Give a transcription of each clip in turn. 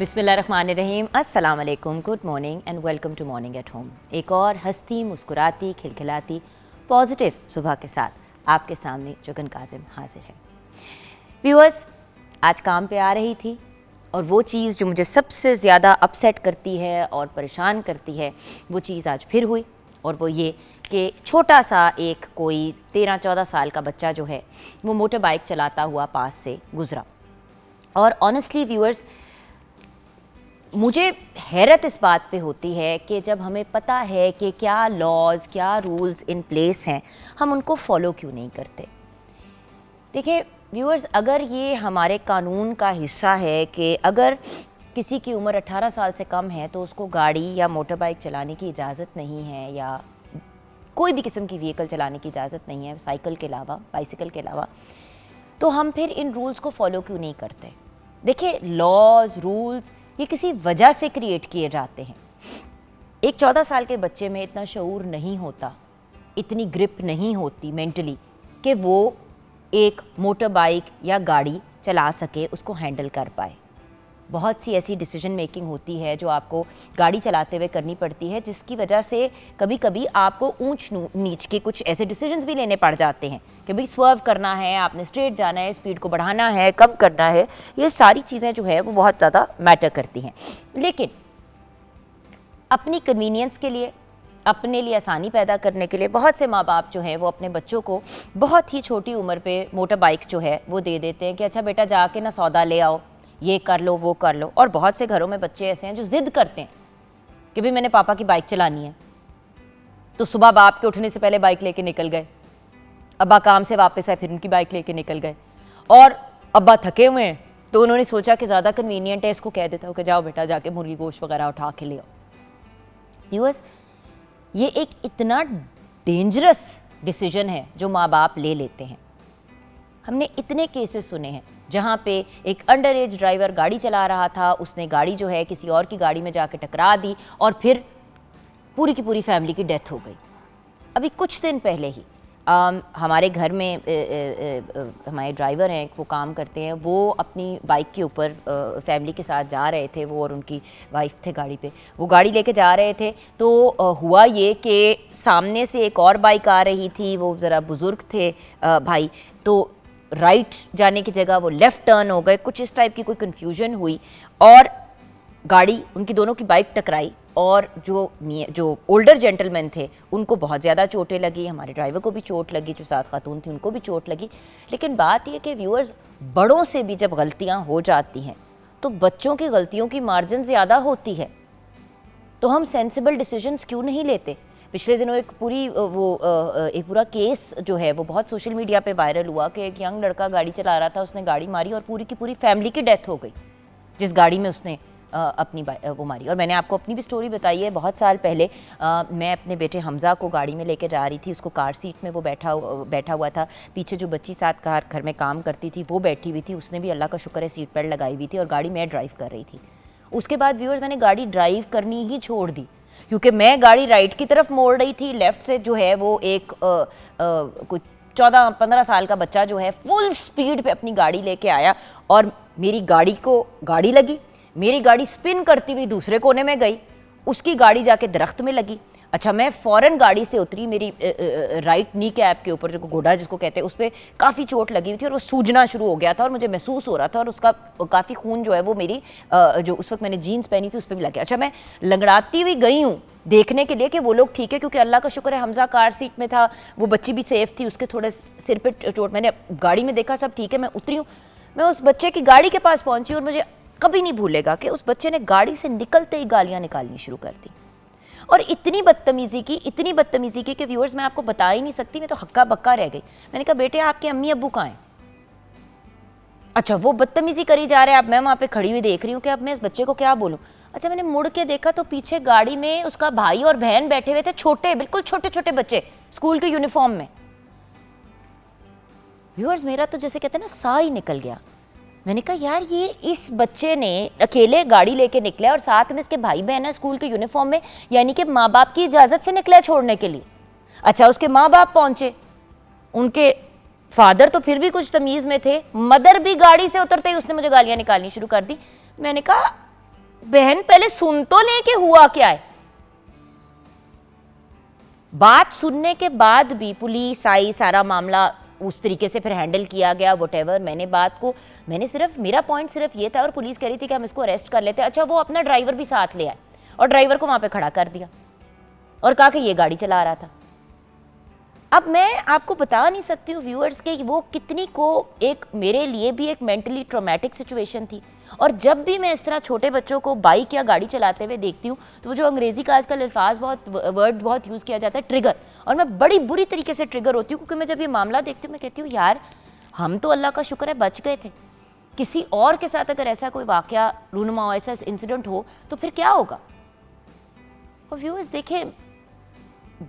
बिस्मिल्लाहिर्रहमानिर्रहीम, अस्सलाम वालेकुम, good morning and welcome to morning at home. एक और हंसती मुस्कुराती खिलखिलाती पॉजिटिव सुबह के साथ आपके सामने जुगन काजिम हाजिर है। व्यूअर्स, आज काम पे आ रही थी और वो चीज़ जो मुझे सबसे ज़्यादा अपसेट करती है और परेशान करती है वो चीज़ आज फिर हुई, और वो ये कि छोटा सा एक कोई 13-14 साल का बच्चा जो है वो मोटर बाइक चलाता हुआ पास से गुज़रा। और ऑनेस्टली व्यूअर्स, मुझे हैरत इस बात पे होती है कि जब हमें पता है कि क्या लॉज, क्या रूल्स इन प्लेस हैं, हम उनको फॉलो क्यों नहीं करते। देखिए व्यूअर्स, अगर ये हमारे कानून का हिस्सा है कि अगर किसी की उम्र 18 साल से कम है तो उसको गाड़ी या मोटर बाइक चलाने की इजाज़त नहीं है, या कोई भी किस्म की व्हीकल चलाने की इजाज़त नहीं है साइकिल के अलावा, बाइसिकल के अलावा, तो हम फिर इन रूल्स को फॉलो क्यों नहीं करते। देखिए, लॉज, रूल्स ये किसी वजह से क्रिएट किए जाते हैं। एक 14 साल के बच्चे में इतना शऊर नहीं होता, इतनी ग्रिप नहीं होती मेंटली कि वो एक मोटर बाइक या गाड़ी चला सके, उसको हैंडल कर पाए। बहुत सी ऐसी डिसीजन मेकिंग होती है जो आपको गाड़ी चलाते हुए करनी पड़ती है, जिसकी वजह से कभी कभी आपको ऊंच नीच के कुछ ऐसे डिसीजंस भी लेने पड़ जाते हैं कि भाई स्वर्व करना है, आपने स्ट्रेट जाना है, स्पीड को बढ़ाना है, कम करना है। ये सारी चीज़ें जो है वो बहुत ज़्यादा मैटर करती हैं। लेकिन अपनी कन्वीनियंस के लिए, अपने लिए आसानी पैदा करने के लिए बहुत से माँ बाप जो हैं वो अपने बच्चों को बहुत ही छोटी उम्र पे मोटर बाइक जो है वो दे देते हैं कि अच्छा बेटा जाके ना सौदा ले आओ, ये कर लो, वो कर लो। और बहुत से घरों में बच्चे ऐसे हैं जो ज़िद करते हैं कि भाई मैंने पापा की बाइक चलानी है, तो सुबह बाप के उठने से पहले बाइक लेके निकल गए, अब्बा काम से वापस आए फिर उनकी बाइक लेके निकल गए, और अब्बा थके हुए हैं तो उन्होंने सोचा कि ज़्यादा कन्वीनियंट है, इसको कह देता हूँ कि जाओ बेटा जाके मुर्गी गोश्त वगैरह उठा के ले आओ। व्यूअर्स, ये एक इतना डेंजरस डिसीजन है जो माँ बाप ले लेते हैं। हमने इतने केसेस सुने हैं जहाँ पे एक अंडर एज ड्राइवर गाड़ी चला रहा था, उसने गाड़ी जो है किसी और की गाड़ी में जाके टकरा दी और फिर पूरी की पूरी फैमिली की डेथ हो गई। अभी कुछ दिन पहले ही हमारे घर में हमारे ड्राइवर हैं, वो काम करते हैं, वो अपनी बाइक के ऊपर फैमिली के साथ जा रहे थे, वो और उनकी वाइफ थे गाड़ी पे। वो गाड़ी लेके जा रहे थे तो हुआ ये कि सामने से एक और बाइक आ रही थी, वो ज़रा बुज़ुर्ग थे भाई, तो राइट जाने की जगह वो लेफ़्ट टर्न हो गए, कुछ इस टाइप की कोई कन्फ्यूजन हुई और गाड़ी उनकी दोनों की बाइक टकराई। और जो ओल्डर जेंटलमैन थे उनको बहुत ज़्यादा चोटें लगी, हमारे ड्राइवर को भी चोट लगी, जो साथ खातून थी उनको भी चोट लगी। लेकिन बात यह कि व्यूअर्स, बड़ों से भी जब गलतियां हो जाती हैं तो बच्चों की गलतियों की मार्जिन ज़्यादा होती है, तो हम सेंसिबल डिसीजंस क्यों नहीं लेते। पिछले दिनों एक पूरा केस जो है वो बहुत सोशल मीडिया पे वायरल हुआ कि एक यंग लड़का गाड़ी चला रहा था, उसने गाड़ी मारी और पूरी की पूरी फैमिली की डेथ हो गई जिस गाड़ी में उसने अपनी वो मारी। और मैंने आपको अपनी भी स्टोरी बताई है। बहुत साल पहले मैं अपने बेटे हमज़ा को गाड़ी में लेकर जा रही थी, उसको कार सीट में वो बैठा हुआ था, पीछे जो बच्ची साथ घर में काम करती थी वो बैठी हुई थी, उसने भी अल्लाह का शुक्र है सीट बेल्ट लगाई हुई थी, और गाड़ी मैं ड्राइव कर रही थी। उसके बाद व्यूअर्स, मैंने गाड़ी ड्राइव करनी ही छोड़ दी क्योंकि मैं गाड़ी राइट की तरफ मोड़ रही थी, लेफ़्ट से जो है वो एक कुछ 14-15 साल का बच्चा जो है फुल स्पीड पे अपनी गाड़ी लेके आया और मेरी गाड़ी को गाड़ी लगी। मेरी गाड़ी स्पिन करती हुई दूसरे कोने में गई, उसकी गाड़ी जाके दरख्त में लगी। अच्छा, मैं फ़ौरन गाड़ी से उतरी, मेरी राइट नी कैप के ऊपर जो गोडा जिसको कहते हैं उस पर काफ़ी चोट लगी हुई थी और वो सूजना शुरू हो गया था और मुझे महसूस हो रहा था, और उसका काफ़ी खून जो है वो मेरी जो उस वक्त मैंने जीन्स पहनी थी उस पर भी लग गया। अच्छा, मैं लंगड़ाती हुई गई हूँ देखने के लिए कि वो लोग ठीक है, क्योंकि अल्लाह का शुक्र है हमज़ा कार सीट में था, वो बच्ची भी सेफ़ थी, उसके थोड़े सिर पर चोट। मैंने गाड़ी में देखा सब ठीक है, मैं उतरी हूँ, मैं उस बच्चे की गाड़ी के पास पहुँची और मुझे कभी नहीं भूलेगा कि उस बच्चे ने गाड़ी से निकलते ही गालियाँ निकालनी शुरू कर दी, और इतनी बदतमीजी की कि व्यूअर्स मैं आपको बता ही नहीं सकती, मैं तो हक्का बक्का रह गई। मैंने कहा बेटे आपके अम्मी अब्बू कहाँ हैं? अच्छा, वो बदतमीजी करी जा रहे हैं, अब मैं वहाँ पे खड़ी हुई देख रही हूँ कि अब मैं इस बच्चे को क्या बोलूँ। अच्छा, मैंने मुड़ के देखा तो पीछे गाड़ी में उसका भाई और बहन बैठे हुए थे, छोटे, बिल्कुल छोटे छोटे बच्चे स्कूल के यूनिफॉर्म में। व्यूअर्स, मेरा तो जैसे कहते हैं ना साह ही निकल गया। मैंने कहा यार, ये इस बच्चे ने अकेले गाड़ी लेके निकला और साथ में इसके भाई बहन है स्कूल के यूनिफॉर्म में, यानी कि माँ बाप की इजाज़त से निकला छोड़ने के लिए। अच्छा, उसके माँ बाप पहुँचे, उनके फादर तो फिर भी कुछ तमीज़ में थे, मदर भी गाड़ी से उतरते ही उसने मुझे गालियाँ निकालनी शुरू कर दी। मैंने कहा बहन पहले सुन तो ले कि हुआ क्या है। बात सुनने के बाद भी पुलिस आई, सारा मामला उस तरीके से फिर हैंडल किया गया, व्हाटएवर। मैंने सिर्फ, मेरा पॉइंट सिर्फ ये था, और पुलिस कह रही थी कि हम इसको अरेस्ट कर लेते। अच्छा, वो अपना ड्राइवर भी साथ ले आए और ड्राइवर को वहां पे खड़ा कर दिया और कहा कि ये गाड़ी चला रहा था। अब मैं आपको बता नहीं सकती हूँ व्यूअर्स के वो कितनी को एक, मेरे लिए भी एक मेंटली ट्रॉमेटिक सिचुएशन थी। और जब भी मैं इस तरह छोटे बच्चों को बाइक या गाड़ी चलाते हुए देखती हूँ तो वो जो अंग्रेजी का आजकल अल्फाज वर्ड बहुत यूज़ किया जाता है, ट्रिगर, और मैं बड़ी बुरी तरीके से ट्रिगर होती हूँ, क्योंकि मैं जब ये मामला देखती हूँ मैं कहती हूँ यार हम तो अल्लाह का शुक्र है बच गए थे, किसी और के साथ अगर ऐसा कोई वाकया रूनुमा हो, ऐसा इंसिडेंट हो तो फिर क्या होगा। और व्यूअर्स देखें,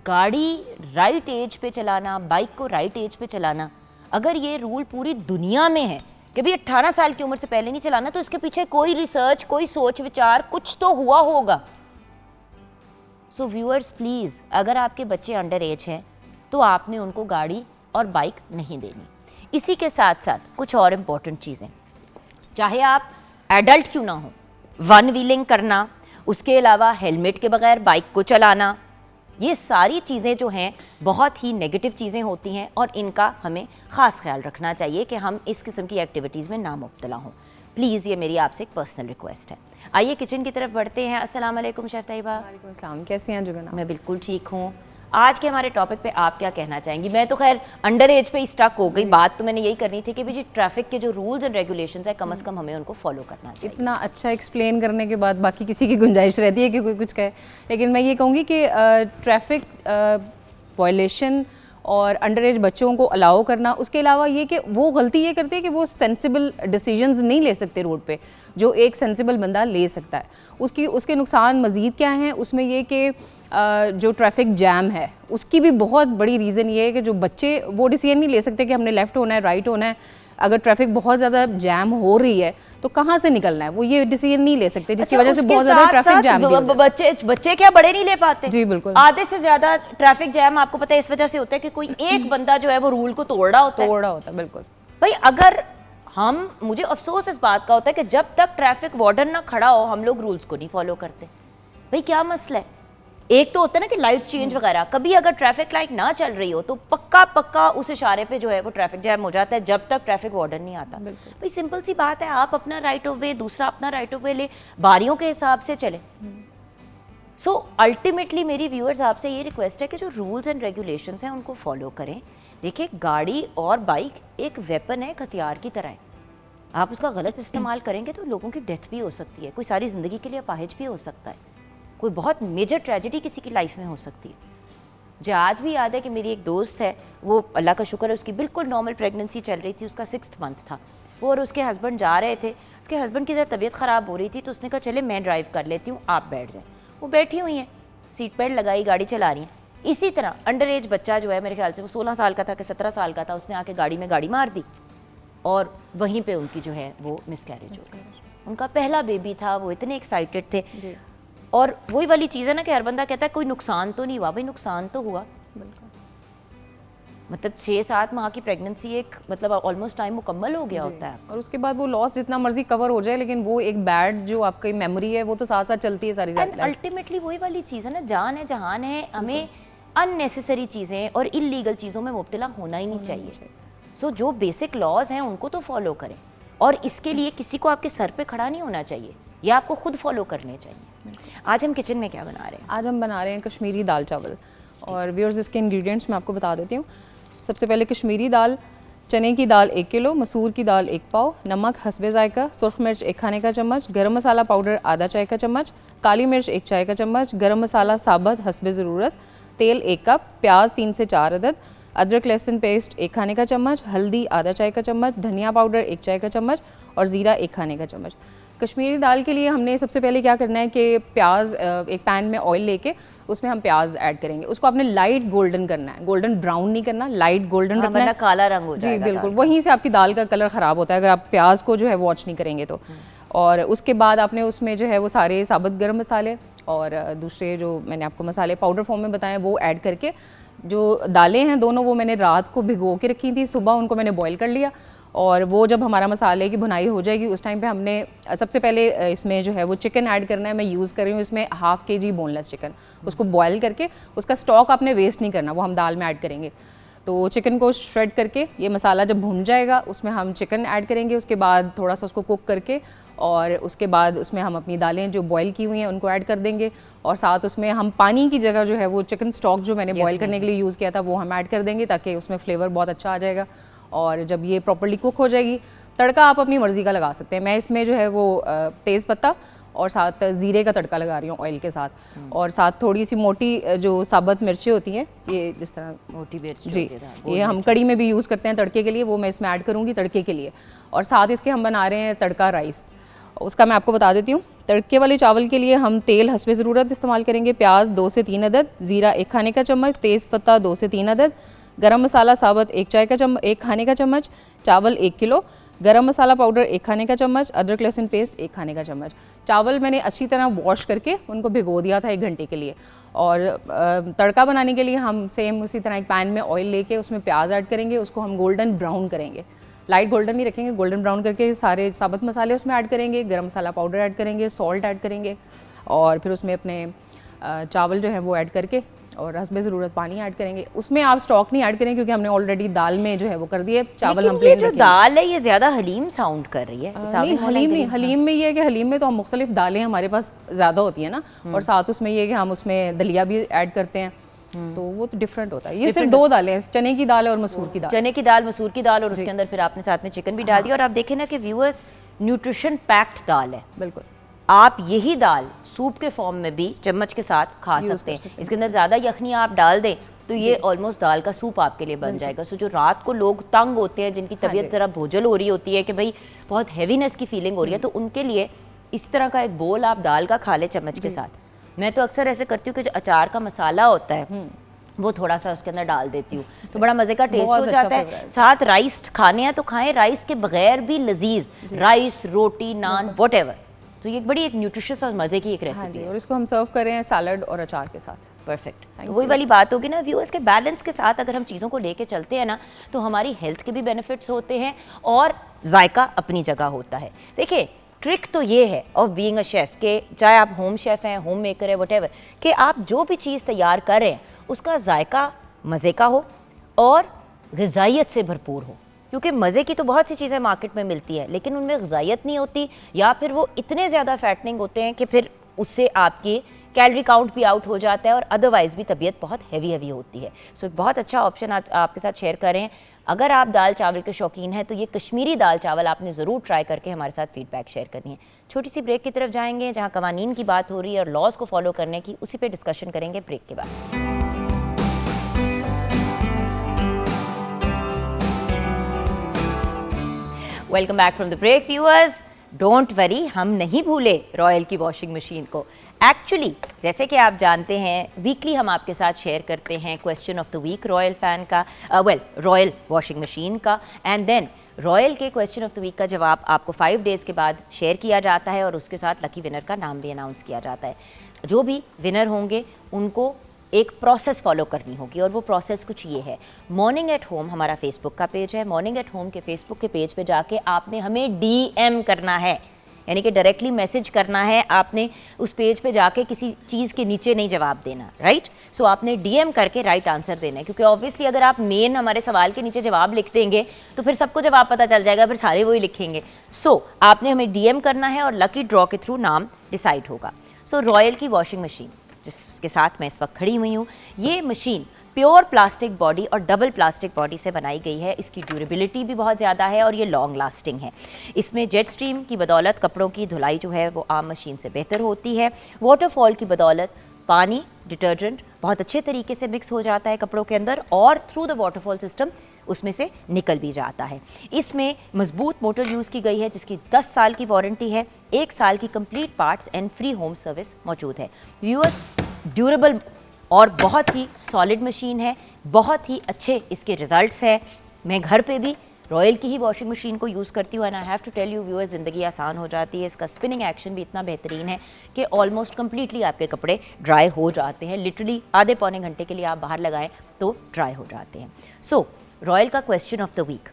गाड़ी राइट एज पे चलाना, बाइक को राइट एज पे चलाना, अगर ये रूल पूरी दुनिया में है कि भाई 18 साल की उम्र से पहले नहीं चलाना, तो इसके पीछे कोई रिसर्च, कोई सोच विचार कुछ तो हुआ होगा। सो व्यूअर्स प्लीज़, अगर आपके बच्चे अंडर एज हैं तो आपने उनको गाड़ी और बाइक नहीं देनी। इसी के साथ साथ कुछ और इम्पोर्टेंट चीज़ें, चाहे आप एडल्ट क्यों ना हो, वन व्हीलिंग करना, उसके अलावा हेलमेट के बगैर बाइक को चलाना, ये सारी चीज़ें जो हैं बहुत ही नेगेटिव चीज़ें होती हैं और इनका हमें ख़ास ख्याल रखना चाहिए कि हम इस किस्म की एक्टिविटीज़ में ना मुब्तला हों। प्लीज़, ये मेरी आपसे एक पर्सनल रिक्वेस्ट है। आइए किचन की तरफ बढ़ते हैं। अस्सलाम वालेकुम शेफ़ तैयबा। वालेकुम अस्सलाम, कैसी हैं जुगना? मैं बिल्कुल ठीक हूँ। आज के हमारे टॉपिक पे आप क्या कहना चाहेंगी? मैं तो खैर अंडर एज पे ही स्टक हो गई। बात तो मैंने यही करनी थी कि भाई ट्रैफिक के जो रूल्स एंड रेगुलेशंस है कम से कम हमें उनको फॉलो करना चाहिए। इतना अच्छा एक्सप्लेन करने के बाद बाकी किसी की गुंजाइश रहती है कि कोई कुछ कहे, लेकिन मैं ये कहूँगी कि ट्रैफिक वायलेशन और अंडर एज बच्चों को अलाउ करना, उसके अलावा ये कि वो गलती ये करते हैं कि वो सेंसिबल डिसीजंस नहीं ले सकते रोड पे, जो एक सेंसिबल बंदा ले सकता है। उसके नुकसान मज़ीद क्या हैं, उसमें ये कि जो ट्रैफिक जैम है उसकी भी बहुत बड़ी रीज़न ये है कि जो बच्चे वो डिसीजन नहीं ले सकते कि हमने लेफ़्ट होना है, राइट होना है। अगर ट्रैफिक बहुत ज़्यादा जैम हो रही है तो कहाँ से निकलना है, वो ये डिसीजन नहीं ले सकते, जिसकी वजह से बहुत ज़्यादा ट्रैफिक जैम बच्चे क्या बड़े नहीं ले पाते? जी बिल्कुल। आधे से ज़्यादा ट्रैफिक जैम आपको पता है इस वजह से होता है कि कोई एक बंदा जो है वो रूल को तोड़ रहा होता है। बिल्कुल भाई, अगर मुझे अफसोस इस बात का होता है कि जब तक ट्रैफिक वार्डन ना खड़ा हो हम लोग रूल्स को नहीं फॉलो करते। भाई क्या मसला है? एक तो होता है ना कि लाइट चेंज वगैरह, कभी अगर ट्रैफिक लाइट ना चल रही हो तो पक्का उस इशारे पे जो है वो ट्रैफिक जैम हो जाता है जब तक ट्रैफिक वार्डन नहीं आता। भाई सिंपल सी बात है, आप अपना राइट ऑफ वे, दूसरा अपना राइट ऑफ वे ले, बारियों के हिसाब से चले। सो अल्टीमेटली मेरी व्यूअर्स आपसे ये रिक्वेस्ट है कि जो रूल्स एंड रेगुलेशंस हैं उनको फॉलो करें। देखिए, गाड़ी और बाइक एक वेपन है, एक हथियार की तरह है। आप उसका गलत इस्तेमाल करेंगे तो लोगों की डेथ भी हो सकती है, कोई सारी ज़िंदगी के लिए अपाहिज भी हो सकता है, कोई बहुत मेजर ट्रेजेडी किसी की लाइफ में हो सकती है। मुझे आज भी याद है कि मेरी एक दोस्त है, वो अल्लाह का शुक्र है उसकी बिल्कुल नॉर्मल प्रेगनेंसी चल रही थी, उसका 6th मंथ था। वो और उसके हस्बैंड जा रहे थे, उसके हस्बैंड की ज़रा तबीयत ख़राब हो रही थी तो उसने कहा चले मैं ड्राइव कर लेती हूँ, आप बैठ जाएँ। वो बैठी हुई हैं, सीट बेल्ट लगाई, गाड़ी चला रही हैं। इसी तरह अंडर एज बच्चा जो है, मेरे ख्याल से वो 16 साल का था कि 17 साल का था, उसने आके गाड़ी में गाड़ी मार दी और वहीं पे उनकी जो है वो मिसकैरेज हो गई। उनका पहला बेबी था, वो इतने एक्साइटेड थे। और वही वाली चीज़ है ना कि हर बंदा कहता है कोई नुकसान तो नहीं हुआ। भाई नुकसान तो हुआ, मतलब 6-7 माह की प्रेगनेंसी एक मतलब ऑलमोस्ट टाइम मुकम्मल हो गया होता है, और उसके बाद वो लॉस जितना मर्जी कवर हो जाए लेकिन वो एक बैड जो आपकी मेमोरी है वो तो साथ साथ चलती है सारी ज़िंदगी। अल्टीमेटली वही वाली चीज़ है ना, जान है जहान है, हमें अननेसेसरी चीज़ें और इलीगल चीज़ों में मुब्तला होना ही नहीं चाहिए। सो जो बेसिक लॉज हैं उनको तो फॉलो करें, और इसके लिए किसी को आपके सर पे खड़ा नहीं होना चाहिए, ये आपको खुद फॉलो करने चाहिए। आज हम किचन में क्या बना रहे हैं? आज हम बना रहे हैं कश्मीरी दाल चावल, और व्यूअर्स इसके इंग्रेडिएंट्स मैं आपको बता देती हूँ। सबसे पहले कश्मीरी दाल, चने की दाल 1 किलो, मसूर की दाल 1 पाव, नमक हस्बे जायका, सुरख मिर्च 1 खाने का चम्मच, गरम मसाला पाउडर आधा चाय का चम्मच, काली मिर्च 1 चाय का चम्मच, गरम मसाला साबुत हस्बे ज़रूरत, तेल 1 कप, प्याज 3 से 4 अदद, अदरक लहसुन पेस्ट 1 खाने का चम्मच, हल्दी आधा चाय का चम्मच, धनिया पाउडर 1 चाय का चम्मच और ज़ीरा 1 खाने का चम्मच। कश्मीरी दाल के लिए हमने सबसे पहले क्या करना है कि प्याज, एक पैन में ऑयल लेके उसमें हम प्याज ऐड करेंगे। उसको आपने लाइट गोल्डन करना है, गोल्डन ब्राउन नहीं करना, लाइट गोल्डन रखना है, काला रंग हो जाएगा। जी बिल्कुल, वहीं से आपकी दाल का कलर ख़राब होता है अगर आप प्याज को जो है वॉच नहीं करेंगे तो। और उसके बाद आपने उसमें जो है वो सारे साबुत गर्म मसाले और दूसरे जो मैंने आपको मसाले पाउडर फॉर्म में बताए वो ऐड करके, जो दालें हैं दोनों वो मैंने रात को भिगो के रखी थी, सुबह उनको मैंने बॉईल कर लिया और वो जब हमारा मसाले की भुनाई हो जाएगी उस टाइम पे हमने सबसे पहले इसमें जो है वो चिकन ऐड करना है। मैं यूज़ कर रही हूँ इसमें ½ kg बोनलेस चिकन। उसको बॉयल करके उसका स्टॉक आपने वेस्ट नहीं करना, वो हम दाल में ऐड करेंगे। तो चिकन को श्रेड करके ये मसाला जब भुन जाएगा उसमें हम चिकन ऐड करेंगे, उसके बाद थोड़ा सा उसको कुक करके और उसके बाद उसमें हम अपनी दालें जो बॉयल की हुई हैं उनको ऐड कर देंगे और साथ उसमें हम पानी की जगह जो है वो चिकन स्टॉक जो मैंने बॉयल करने के लिए यूज़ किया था वो हम ऐड कर देंगे, ताकि उसमें फ्लेवर बहुत अच्छा आ जाएगा। और जब ये प्रॉपर्ली कुक हो जाएगी, तड़का आप अपनी मर्ज़ी का लगा सकते हैं। मैं इसमें जो है वो तेज़ पत्ता और साथ ज़ीरे का तड़का लगा रही हूँ ऑयल के साथ, और साथ थोड़ी सी मोटी जो साबुत मिर्ची होती हैं, ये जिस तरह मोटी मिर्च जी, ये हम कड़ी में भी यूज़ करते हैं तड़के के लिए, वो मैं इसमें ऐड करूँगी तड़के के लिए। और साथ इसके हम बना रहे हैं तड़का राइस, उसका मैं आपको बता देती हूँ। तड़के वाले चावल के लिए हम तेल हस्बे ज़रूरत इस्तेमाल करेंगे। प्याज 2 से 3 अदद, ज़ीरा 1 खाने का चम्मच, तेज़पत्ता 2 से 3 अदद, गरम मसाला साबुत 1 खाने का चम्मच, चावल 1 किलो, गरम मसाला पाउडर 1 खाने का चम्मच, अदरक लहसुन पेस्ट 1 खाने का चम्मच। चावल मैंने अच्छी तरह वॉश करके उनको भिगो दिया था 1 घंटे के लिए। और तड़का बनाने के लिए हम सेम उसी तरह एक पैन में ऑयल लेके उसमें प्याज ऐड करेंगे, उसको हम गोल्डन ब्राउन करेंगे, लाइट गोल्डन नहीं रखेंगे, गोल्डन ब्राउन करके सारे साबुत मसाले उसमें ऐड करेंगे, गरम मसाला पाउडर ऐड करेंगे, सॉल्ट ऐड करेंगे और फिर उसमें अपने चावल जो है वो ऐड करके और हस्बे ज़रूरत पानी ऐड करेंगे। उसमें आप स्टॉक नहीं ऐड करेंगे क्योंकि हमने ऑलरेडी दाल में जो है वो कर दिए। चावल हम प्लेन जो दाल है ये ज़्यादा हलीम साउंड कर रही है। नहीं, हलीम नहीं, हलीम में ये है कि हलीम में तो हम मुख्तलिफ दालें हमारे पास ज़्यादा होती है ना, और साथ उसमें ये है कि हम उसमें दलिया भी ऐड करते हैं, तो वो तो डिफरेंट होता है। ये सिर्फ 2 दालें हैं, चने की दाल और मसूर की दाल। चने की दाल, मसूर की दाल, और उसके अंदर फिर आपने साथ में चिकन भी डाल दिया। और आप देखें ना कि व्यूअर्स, न्यूट्रिशन पैक्ड दाल है। बिल्कुल, आप यही दाल सूप के फॉर्म में भी चम्मच के साथ खा सकते हैं। इसके अंदर ज़्यादा यखनी आप डाल दें तो ये ऑलमोस्ट दाल का सूप आपके लिए बन जाएगा। सो जो रात को लोग तंग होते हैं, जिनकी तबीयत ज़रा बोझल हो रही होती है कि भाई बहुत हैवीनेस की फीलिंग हो रही है, तो उनके लिए इस तरह का एक बोल आप दाल का खा लें चम्मच के साथ। मैं तो अक्सर ऐसे करती हूँ कि जो अचार का मसाला होता है वो थोड़ा सा उसके अंदर डाल देती हूँ, तो बड़ा मज़े का टेस्ट हो जाता है। साथ राइस खाने हैं तो खाएं, राइस के बगैर भी लजीज, राइस, रोटी, नान, व्हाटएवर। तो ये बड़ी एक न्यूट्रिशियस और मज़े की एक रेसिपी है। और इसको हम सर्व कर रहे हैं सैलड और अचार के साथ। परफेक्ट। तो वही वाली बात होगी ना व्यूअर्स के, बैलेंस के साथ अगर हम चीज़ों को लेके चलते हैं ना, तो हमारी हेल्थ के भी बेनिफिट्स होते हैं और जायका अपनी जगह होता है। देखिए, ट्रिक तो ये है ऑफ बीइंग अ शेफ़ के, चाहे आप होम शेफ़ हैं, होम मेकर है, व्हाटएवर, कि आप जो भी चीज़ तैयार कर रहे हैं उसका जायका मज़े का हो और ग़िज़ाइयत से भरपूर हो। क्योंकि मज़े की तो बहुत सी चीज़ें मार्केट में मिलती है, लेकिन उनमें ग़िज़ाइयत नहीं होती, या फिर वो इतने ज़्यादा फैटनिंग होते हैं कि फिर उससे आपकी कैलोरी काउंट भी आउट हो जाता है और अदरवाइज़ भी तबीयत बहुत हैवी हैवी होती है। सो एक बहुत अच्छा ऑप्शन आज आपके साथ शेयर कर रहे हैं। अगर आप दाल चावल के शौकीन हैं तो ये कश्मीरी दाल चावल आपने ज़रूर ट्राई करके हमारे साथ फीडबैक शेयर करनी है। छोटी सी ब्रेक की तरफ जाएंगे जहाँ कवानीन की बात हो रही है और लॉज को फॉलो करने की, उसी पे डिस्कशन करेंगे ब्रेक के बाद। Welcome back from the break viewers. Don't worry, हम नहीं भूले रॉयल की वॉशिंग मशीन को। एक्चुअली जैसे कि आप जानते हैं, वीकली हम आपके साथ शेयर करते हैं question of the week Royal fan का, रॉयल वॉशिंग मशीन का, एंड देन रॉयल के क्वेश्चन ऑफ द वीक का जवाब आपको 5 डेज़ के बाद शेयर किया जाता है और उसके साथ लकी विनर का नाम भी अनाउंस किया जाता है। जो भी विनर होंगे उनको एक प्रोसेस फॉलो करनी होगी और वो प्रोसेस कुछ ये है। मॉर्निंग एट होम हमारा फेसबुक का पेज है। मॉर्निंग एट होम के फेसबुक के पेज पे जाके आपने हमें DM करना है, यानी कि डायरेक्टली मैसेज करना है। आपने उस पेज पे जाके किसी चीज़ के नीचे नहीं जवाब देना, राइट। सो आपने DM करके राइट आंसर देना है, क्योंकि ऑब्वियसली अगर आप मेन हमारे सवाल के नीचे जवाब लिख देंगे तो फिर सबको जवाब पता चल जाएगा, फिर सारे वही लिखेंगे। सो आपने हमें DM करना है और लकी ड्रॉ के थ्रू नाम डिसाइड होगा। सो रॉयल की वॉशिंग मशीन जिसके साथ मैं इस वक्त खड़ी हुई हूँ, ये मशीन प्योर प्लास्टिक बॉडी और डबल प्लास्टिक बॉडी से बनाई गई है। इसकी ड्यूरेबिलिटी भी बहुत ज़्यादा है और ये लॉन्ग लास्टिंग है। इसमें जेट स्ट्रीम की बदौलत कपड़ों की धुलाई जो है वो आम मशीन से बेहतर होती है। वाटरफॉल की बदौलत पानी, डिटर्जेंट बहुत अच्छे तरीके से मिक्स हो जाता है कपड़ों के अंदर और थ्रू द वाटरफॉल सिस्टम उसमें से निकल भी जाता है। इसमें मजबूत मोटर यूज़ की गई है जिसकी 10 साल की वारंटी है, 1 साल की complete parts and free home service मौजूद है। व्यूअर्स, ड्यूरेबल और बहुत ही सॉलिड मशीन है, बहुत ही अच्छे इसके रिजल्ट्स हैं। मैं घर पे भी रॉयल की ही वॉशिंग मशीन को यूज़ करती हूँ and I have to tell you viewers, ज़िंदगी आसान हो जाती है। इसका स्पिनिंग एक्शन भी इतना बेहतरीन है कि ऑलमोस्ट कम्प्लीटली आपके कपड़े ड्राई हो जाते हैं। लिटरली आधे पौने घंटे के लिए आप बाहर लगाएं तो ड्राई हो जाते हैं। सो रॉयल का question of the week,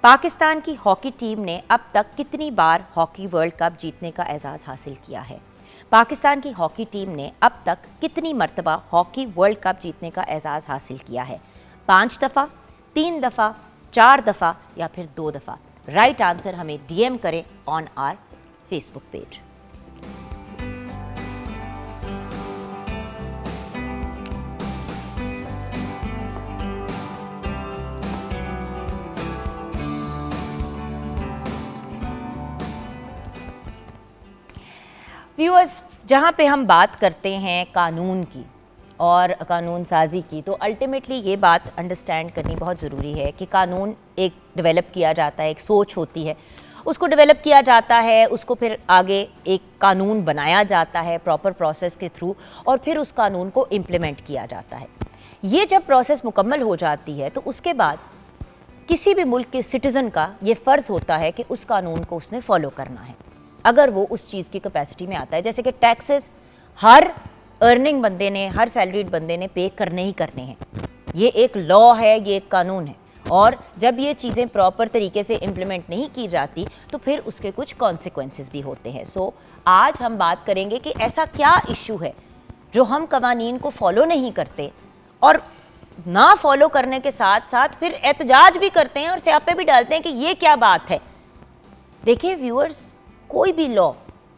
Pakistan की हॉकी टीम ने अब तक कितनी बार हॉकी वर्ल्ड कप जीतने का एजाज़ हासिल किया है? पाकिस्तान की हॉकी टीम ने अब तक कितनी मर्तबा हॉकी वर्ल्ड कप जीतने का एजाज़ हासिल किया है? 5 दफ़ा, 3 दफ़ा, 4 दफ़ा या फिर 2 दफ़ा? राइट आंसर हमें DM करें on our Facebook page. Viewers, जहाँ पे हम बात करते हैं कानून की और कानून साजी की, तो अल्टीमेटली ये बात अंडरस्टैंड करनी बहुत ज़रूरी है कि कानून एक डेवलप किया जाता है, एक सोच होती है, उसको डेवलप किया जाता है, उसको फिर आगे एक कानून बनाया जाता है प्रॉपर प्रोसेस के थ्रू, और फिर उस कानून को इम्प्लीमेंट किया जाता है। ये जब प्रोसेस मुकम्मल हो जाती है तो उसके बाद किसी भी मुल्क के सिटीज़न का ये फ़र्ज़ होता है कि उस कानून को उसने फॉलो करना है, अगर वो उस चीज़ की कैपेसिटी में आता है। जैसे कि टैक्सेस हर अर्निंग बंदे ने, हर सैलरीड बंदे ने पे करने ही करने हैं। ये एक लॉ है, ये एक कानून है, और जब ये चीज़ें प्रॉपर तरीके से इम्प्लीमेंट नहीं की जाती तो फिर उसके कुछ कॉन्सिक्वेंसेस भी होते हैं। सो आज हम बात करेंगे कि ऐसा क्या इशू है जो हम कवानीन को फॉलो नहीं करते, और ना फॉलो करने के साथ साथ फिर एहतजाज भी करते हैं और स्यापे भी डालते हैं कि ये क्या बात है। देखिए व्यूअर्स, कोई भी लॉ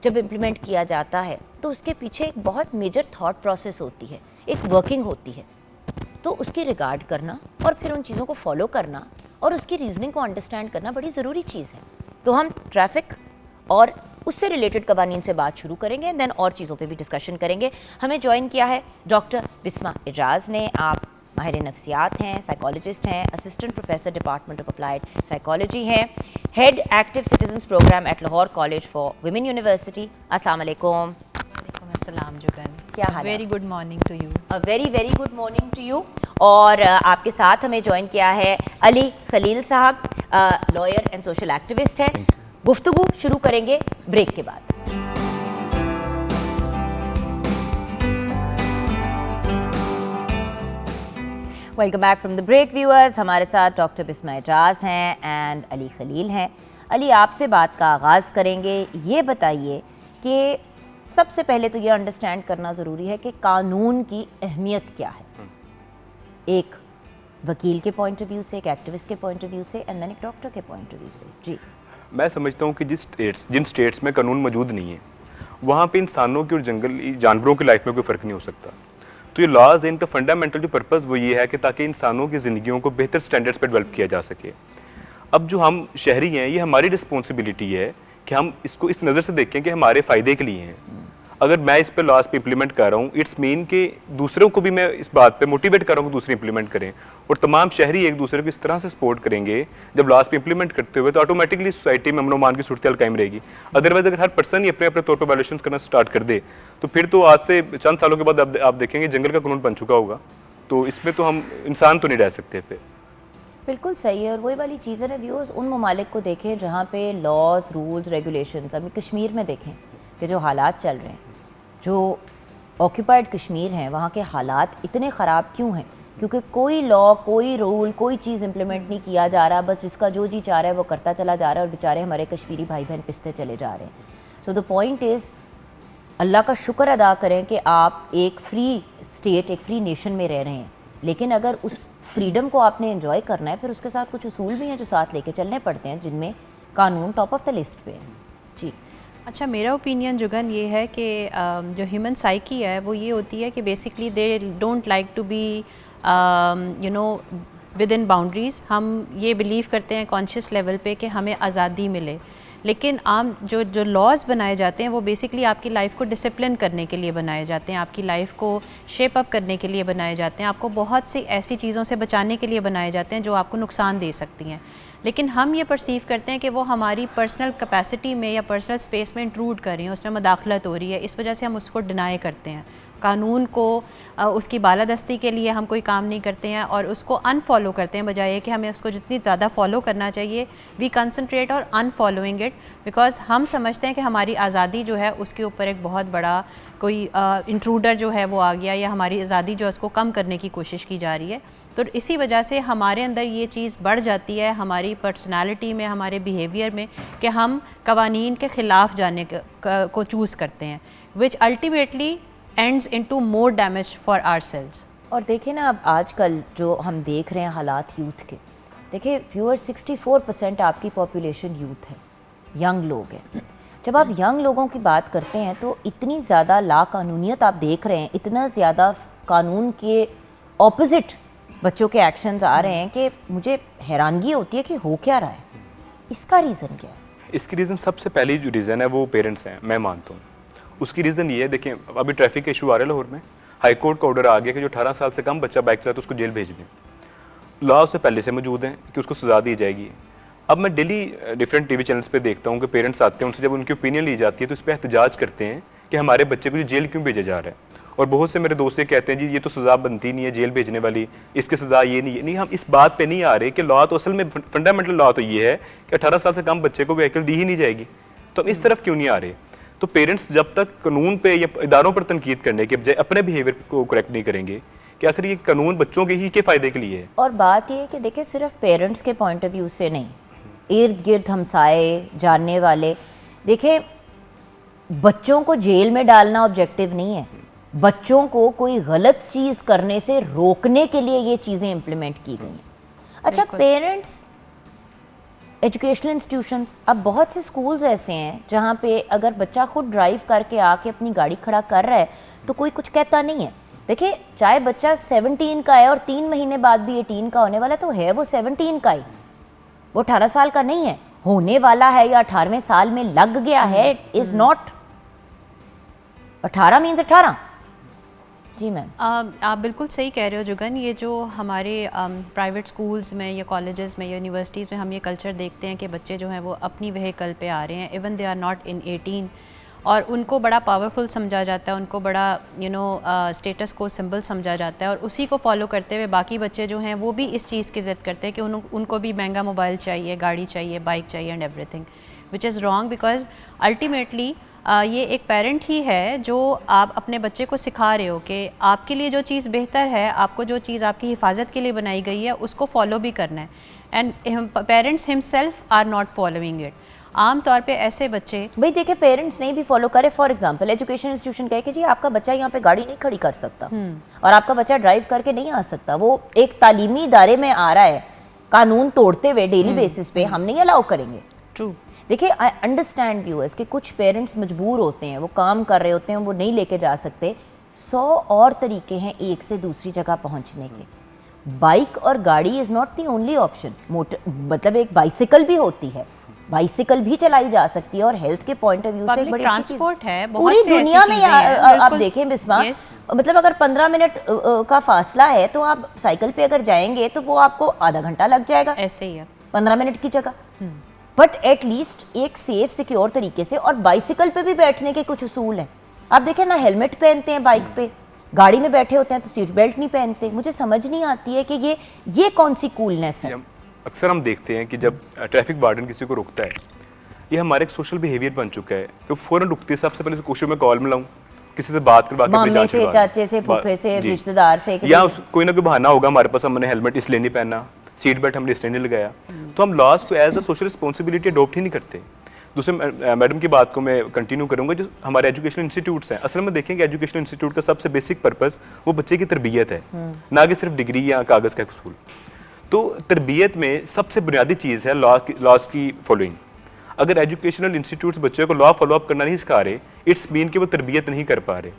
जब इम्प्लीमेंट किया जाता है तो उसके पीछे एक बहुत मेजर थॉट प्रोसेस होती है, एक वर्किंग होती है। तो उसकी रिगार्ड करना और फिर उन चीज़ों को फॉलो करना और उसकी रीजनिंग को अंडरस्टैंड करना बड़ी ज़रूरी चीज़ है। तो हम ट्रैफिक और उससे रिलेटेड कवानीन से बात शुरू करेंगे, देन और चीज़ों पे भी डिस्कशन करेंगे। हमें ज्वाइन किया है डॉक्टर बिस्मा एजाज ने। आप माहिर नफ्सियात हैं, साइकोलॉजिस्ट हैं, assistant professor department of applied psychology हैं, head active citizens program at Lahore college for women university. अस्सलाम वालेकुम। अस्सलाम जुगन, क्या हाल है? Very good morning to you. A very very good morning to you. और आपके साथ हमें ज्वाइन किया है अली खलील साहब, लॉयर एंड सोशल एक्टिविस्ट हैं। गुफ्तगू शुरू करेंगे ब्रेक के बाद। Welcome back from the break viewers. हमारे साथ डॉक्टर बिस्मा एजाज हैं एंड अली खलील हैं। अली, आपसे बात का आगाज़ करेंगे। ये बताइए कि सबसे पहले तो ये अंडरस्टैंड करना ज़रूरी है कि कानून की अहमियत क्या है, एक वकील के पॉइंट ऑफ व्यू से, एक एक्टिविस्ट के पॉइंट ऑफ व्यू से, एंड देन एक डॉक्टर के पॉइंट ऑफ व्यू से। जी, मैं समझता हूँ कि जिन स्टेट्स में कानून मौजूद नहीं है वहाँ पे इंसानों की और जंगली जानवरों की लाइफ में कोई फ़र्क नहीं हो सकता। तो ये लॉज, इनका फंडामेंटल जो पर्पज़ वो ये है कि ताकि इंसानों की ज़िंदगियों को बेहतर स्टैंडर्ड्स पर डेवलप किया जा सके। अब जो हम शहरी हैं, ये हमारी रिस्पॉन्सिबिलिटी है कि हम इसको इस नज़र से देखें कि हमारे फ़ायदे के लिए हैं। अगर मैं इस पर लॉज पे इम्प्लीमेंट कर रहा हूँ, इट्स मीन कि दूसरों को भी मैं इस बात पे मोटिवेट कर रहा हूँ कि दूसरे इम्प्लीमेंट करें, और तमाम शहरी एक दूसरे को इस तरह से सपोर्ट करेंगे जब लॉज पे इम्प्लीमेंट करते हुए, तो ऑटोमेटिकली सोसाइटी में अमन-ओ-मान की सूरत कायम रहेगी। अदरवाइज अगर हर पर्सन ही अपने अपने तौर पर वायलेशन करना स्टार्ट कर दे तो फिर तो आज से चंद सालों के बाद आप देखेंगे जंगल का कानून बन चुका होगा। तो इसमें तो हम इंसान तो नहीं रह सकते फिर। बिल्कुल सही है। और वही वाली चीज़ है ना व्यूअर्स, उन ममालिक को देखें जहाँ पे लॉज, रूल्स, रेगुलेशंस, अभी कश्मीर में देखें कि जो हालात चल रहे हैं, जो ऑक्यूपाइड कश्मीर हैं, वहाँ के हालात इतने ख़राब क्यों हैं? क्योंकि कोई लॉ, कोई रूल, कोई चीज़ इम्प्लीमेंट नहीं किया जा रहा, बस जिसका जो जी चाह रहा है वो करता चला जा रहा है, और बेचारे हमारे कश्मीरी भाई बहन पिसते चले जा रहे हैं। सो द पॉइंट इज़, अल्लाह का शुक्र अदा करें कि आप एक फ्री स्टेट, एक फ्री नेशन में रह रहे हैं, लेकिन अगर उस फ्रीडम को आपने एंजॉय करना है, फिर उसके साथ कुछ उसूल भी हैं जो साथ लेके चलने पड़ते हैं, जिनमें कानून टॉप ऑफ द लिस्ट पे है। जी, अच्छा, मेरा ओपिनियन जुगन ये है कि जो ह्यूमन साइकी है वो ये होती है कि basically they don't like to be within boundaries. हम ये बिलीव करते हैं कॉन्शियस लेवल पे कि हमें आज़ादी मिले, लेकिन आम जो लॉज बनाए जाते हैं वो बेसिकली आपकी लाइफ को डिसिप्लिन करने के लिए बनाए जाते हैं, आपकी लाइफ को शेप अप करने के लिए बनाए जाते हैं, आपको बहुत सी ऐसी चीज़ों से बचाने के लिए बनाए जाते हैं जो आपको नुकसान दे सकती हैं। लेकिन हम ये परसीव करते हैं कि वो हमारी पर्सनल कैपेसिटी में या पर्सनल स्पेस में इंट्रूड कर रही हैं, उसमें मदाखलत हो रही है, इस वजह से हम उसको डिनाई करते हैं। कानून को उसकी बालादस्ती के लिए हम कोई काम नहीं करते हैं और उसको अनफॉलो करते हैं, बजाय कि हमें उसको जितनी ज़्यादा फॉलो करना चाहिए वी कंसंट्रेट और अनफॉलोइंग इट, बिकॉज हम समझते हैं कि हमारी आज़ादी जो है उसके ऊपर एक बहुत बड़ा कोई इंट्रूडर जो है वो आ गया, या हमारी आज़ादी जो है उसको कम करने की कोशिश की जा रही है। तो इसी वजह से हमारे अंदर ये चीज़ बढ़ जाती है, हमारी पर्सनालिटी में, हमारे बिहेवियर में, कि हम कवानीन के ख़िलाफ़ जाने को चूज़ करते हैं, which ultimately ends into more damage for ourselves. और देखिए ना, अब आजकल जो हम देख रहे हैं हालात यूथ के, देखिए व्यूअर 64% आपकी पॉपुलेशन यूथ है, यंग लोग हैं। जब आप यंग लोगों की बात करते हैं तो इतनी ज़्यादा लाकानूनियत आप देख रहे हैं, इतना ज़्यादा कानून के ऑपोजिट बच्चों के एक्शंस आ रहे हैं कि मुझे हैरानगी होती है कि हो क्या रहा है। इसका रीज़न क्या है? इसकी रीज़न सबसे पहली जो रीज़न है वो पेरेंट्स हैं, मैं मानता हूँ। उसकी रीज़न ये है, देखिए अभी ट्रैफिक का इशू आ रहा है लाहौर में, हाई कोर्ट का ऑर्डर आ गया कि जो 18 साल से कम बच्चा बाइक चलाता है उसको जेल भेज दें। लॉ उससे पहले से मौजूद है कि उसको सज़ा दी जाएगी। अब मैं डेली डिफरेंट टीवी चैनल्स पे देखता हूँ कि पेरेंट्स आते हैं, उनसे जब उनकी ओपिनियन ली जाती है तो इस पर एहतजाज करते हैं कि हमारे बच्चे को जेल क्यों भेजा जा रहा है। और बहुत से मेरे दोस्त ये कहते हैं जी ये तो सज़ा बनती नहीं है जेल भेजने वाली, इसकी सज़ा ये नहीं है। नहीं, हम इस बात पे नहीं आ रहे कि लॉ तो असल में फंडामेंटल लॉ तो ये है कि 18 साल से कम बच्चे को व्हीकल दी ही नहीं जाएगी। तो हम इस तरफ क्यों नहीं आ रहे? तो पेरेंट्स जब तक कानून पे या इदारों पर तनकीद करने के बजाय अपने बिहेवियर को करेक्ट नहीं करेंगे कि आखिर ये कानून बच्चों के ही के फ़ायदे के लिए है। और बात ये है कि देखिए सिर्फ पेरेंट्स के पॉइंट ऑफ व्यू से नहीं, इर्द गिर्द हमसाए, जानने वाले, देखिए बच्चों को जेल में डालना ऑब्जेक्टिव नहीं है, बच्चों को कोई गलत चीज़ करने से रोकने के लिए ये चीज़ें इम्प्लीमेंट की गई हैं। अच्छा, पेरेंट्स, एजुकेशनल इंस्टीट्यूशंस, अब बहुत से स्कूल्स ऐसे हैं जहाँ पे अगर बच्चा खुद ड्राइव करके आके अपनी गाड़ी खड़ा कर रहा है तो कोई कुछ कहता नहीं है। देखिए, चाहे बच्चा 17 का है और 3 महीने बाद भी 18 का होने वाला, तो है वो 17 का ही, वो 18 साल का नहीं है। होने वाला है या 18वें साल में लग गया है इज़ नॉट 18 मीन्स 18। जी मैम, आप बिल्कुल सही कह रहे हो जुगन। ये जो हमारे प्राइवेट स्कूल्स में या कॉलेजेस में या यूनिवर्सिटीज़ में हम ये कल्चर देखते हैं कि बच्चे जो हैं वो अपनी व्हीकल पे आ रहे हैं, even they are not in 18, और उनको बड़ा पावरफुल समझा जाता है, उनको बड़ा स्टेटस को सिंबल समझा जाता है, और उसी को फॉलो करते हुए बाकी बच्चे जो हैं वो भी इस चीज़ की ज़िद करते हैं कि उनको भी महंगा मोबाइल चाहिए, गाड़ी चाहिए, बाइक चाहिए and everything, which is wrong. Because ultimately ये एक पेरेंट ही है जो आप अपने बच्चे को सिखा रहे हो कि आपके लिए जो चीज़ बेहतर है, आपको जो चीज़ आपकी हिफाजत के लिए बनाई गई है उसको फॉलो भी करना है, and parents himself are not following it. आम तौर पे ऐसे बच्चे, भाई देखिए, पेरेंट्स नहीं भी फॉलो करे, फॉर एग्जांपल एजुकेशन इंस्टीट्यूशन कहे कि जी आपका बच्चा यहाँ पे गाड़ी नहीं खड़ी कर सकता और आपका बच्चा ड्राइव करके नहीं आ सकता, वो एक तालीमी इदारे में आ रहा है कानून तोड़ते हुए डेली बेसिस पे, हम नहीं अलाउ करेंगे। ट्रू। देखिए, आई अंडरस्टैंड व्यूअर्स कि कुछ पेरेंट्स मजबूर होते हैं, वो काम कर रहे होते हैं, वो नहीं लेके जा सकते। 100 और तरीके हैं एक से दूसरी जगह पहुंचने के। बाइक और गाड़ी is not the only option. मतलब एक बाइसिकल भी होती है, बाइसिकल भी चलाई जा सकती है और हेल्थ के पॉइंट ऑफ व्यू से बड़ी ट्रांसपोर्ट है। पूरी दुनिया में आप देखें बिस्मा, मतलब अगर 15 मिनट का फासला है तो आप साइकिल पे अगर जाएंगे तो वो आपको आधा घंटा लग जाएगा, ऐसे ही है 15 मिनट की जगह, बट एटलीस्ट एक सेफ सिक्योर तरीके से। और बाइसिकल पे भी बैठने के कुछ उसूल हैं। आप देखें ना, हेलमेट पहनते हैं बाइक पे, गाड़ी में बैठे होते हैं तो सीट बेल्ट नहीं पहनते। मुझे समझ नहीं आती है कि ये कौन सी कूलनेस है। अक्सर हम देखते हैं कि जब ट्रैफिक वार्डन किसी को रोकता है, ये हमारा एक सोशल बिहेवियर बन चुका है कि फ़ौरन रुकती है। सबसे पहले कोशिश में कॉल मिलाऊं, किसी से बात करवा के मामले से, चाचे से, फूफे से, रिश्तेदार से, या कोई ना कोई बहाना होगा हमारे पास, हमने हेलमेट इसलिए नहीं पहना, सीट बेल्ट हमने इसलिए नहीं लगाया, तो हम लॉस को as a social responsibility adopt ही नहीं करते। दूसरे मैडम की बात को मैं कंटिन्यू करूंगा, जो हमारे एजुकेशनल इंस्टीट्यूट्स हैं, असल में देखेंगे एजुकेशनल इंस्टीट्यूट का सबसे बेसिक पर्पस वो बच्चे की तरबियत है, ना कि सिर्फ डिग्री या कागज़ का उसूल। तो तरबियत में सबसे बुनियादी चीज़ है लॉस की फॉलोइंग। अगर एजुकेशनल इंस्टीट्यूट्स बच्चे को लॉ फॉलो अप करना नहीं सिखा रहे, इट्स मीन कि वो तरबियत नहीं कर पा रहे।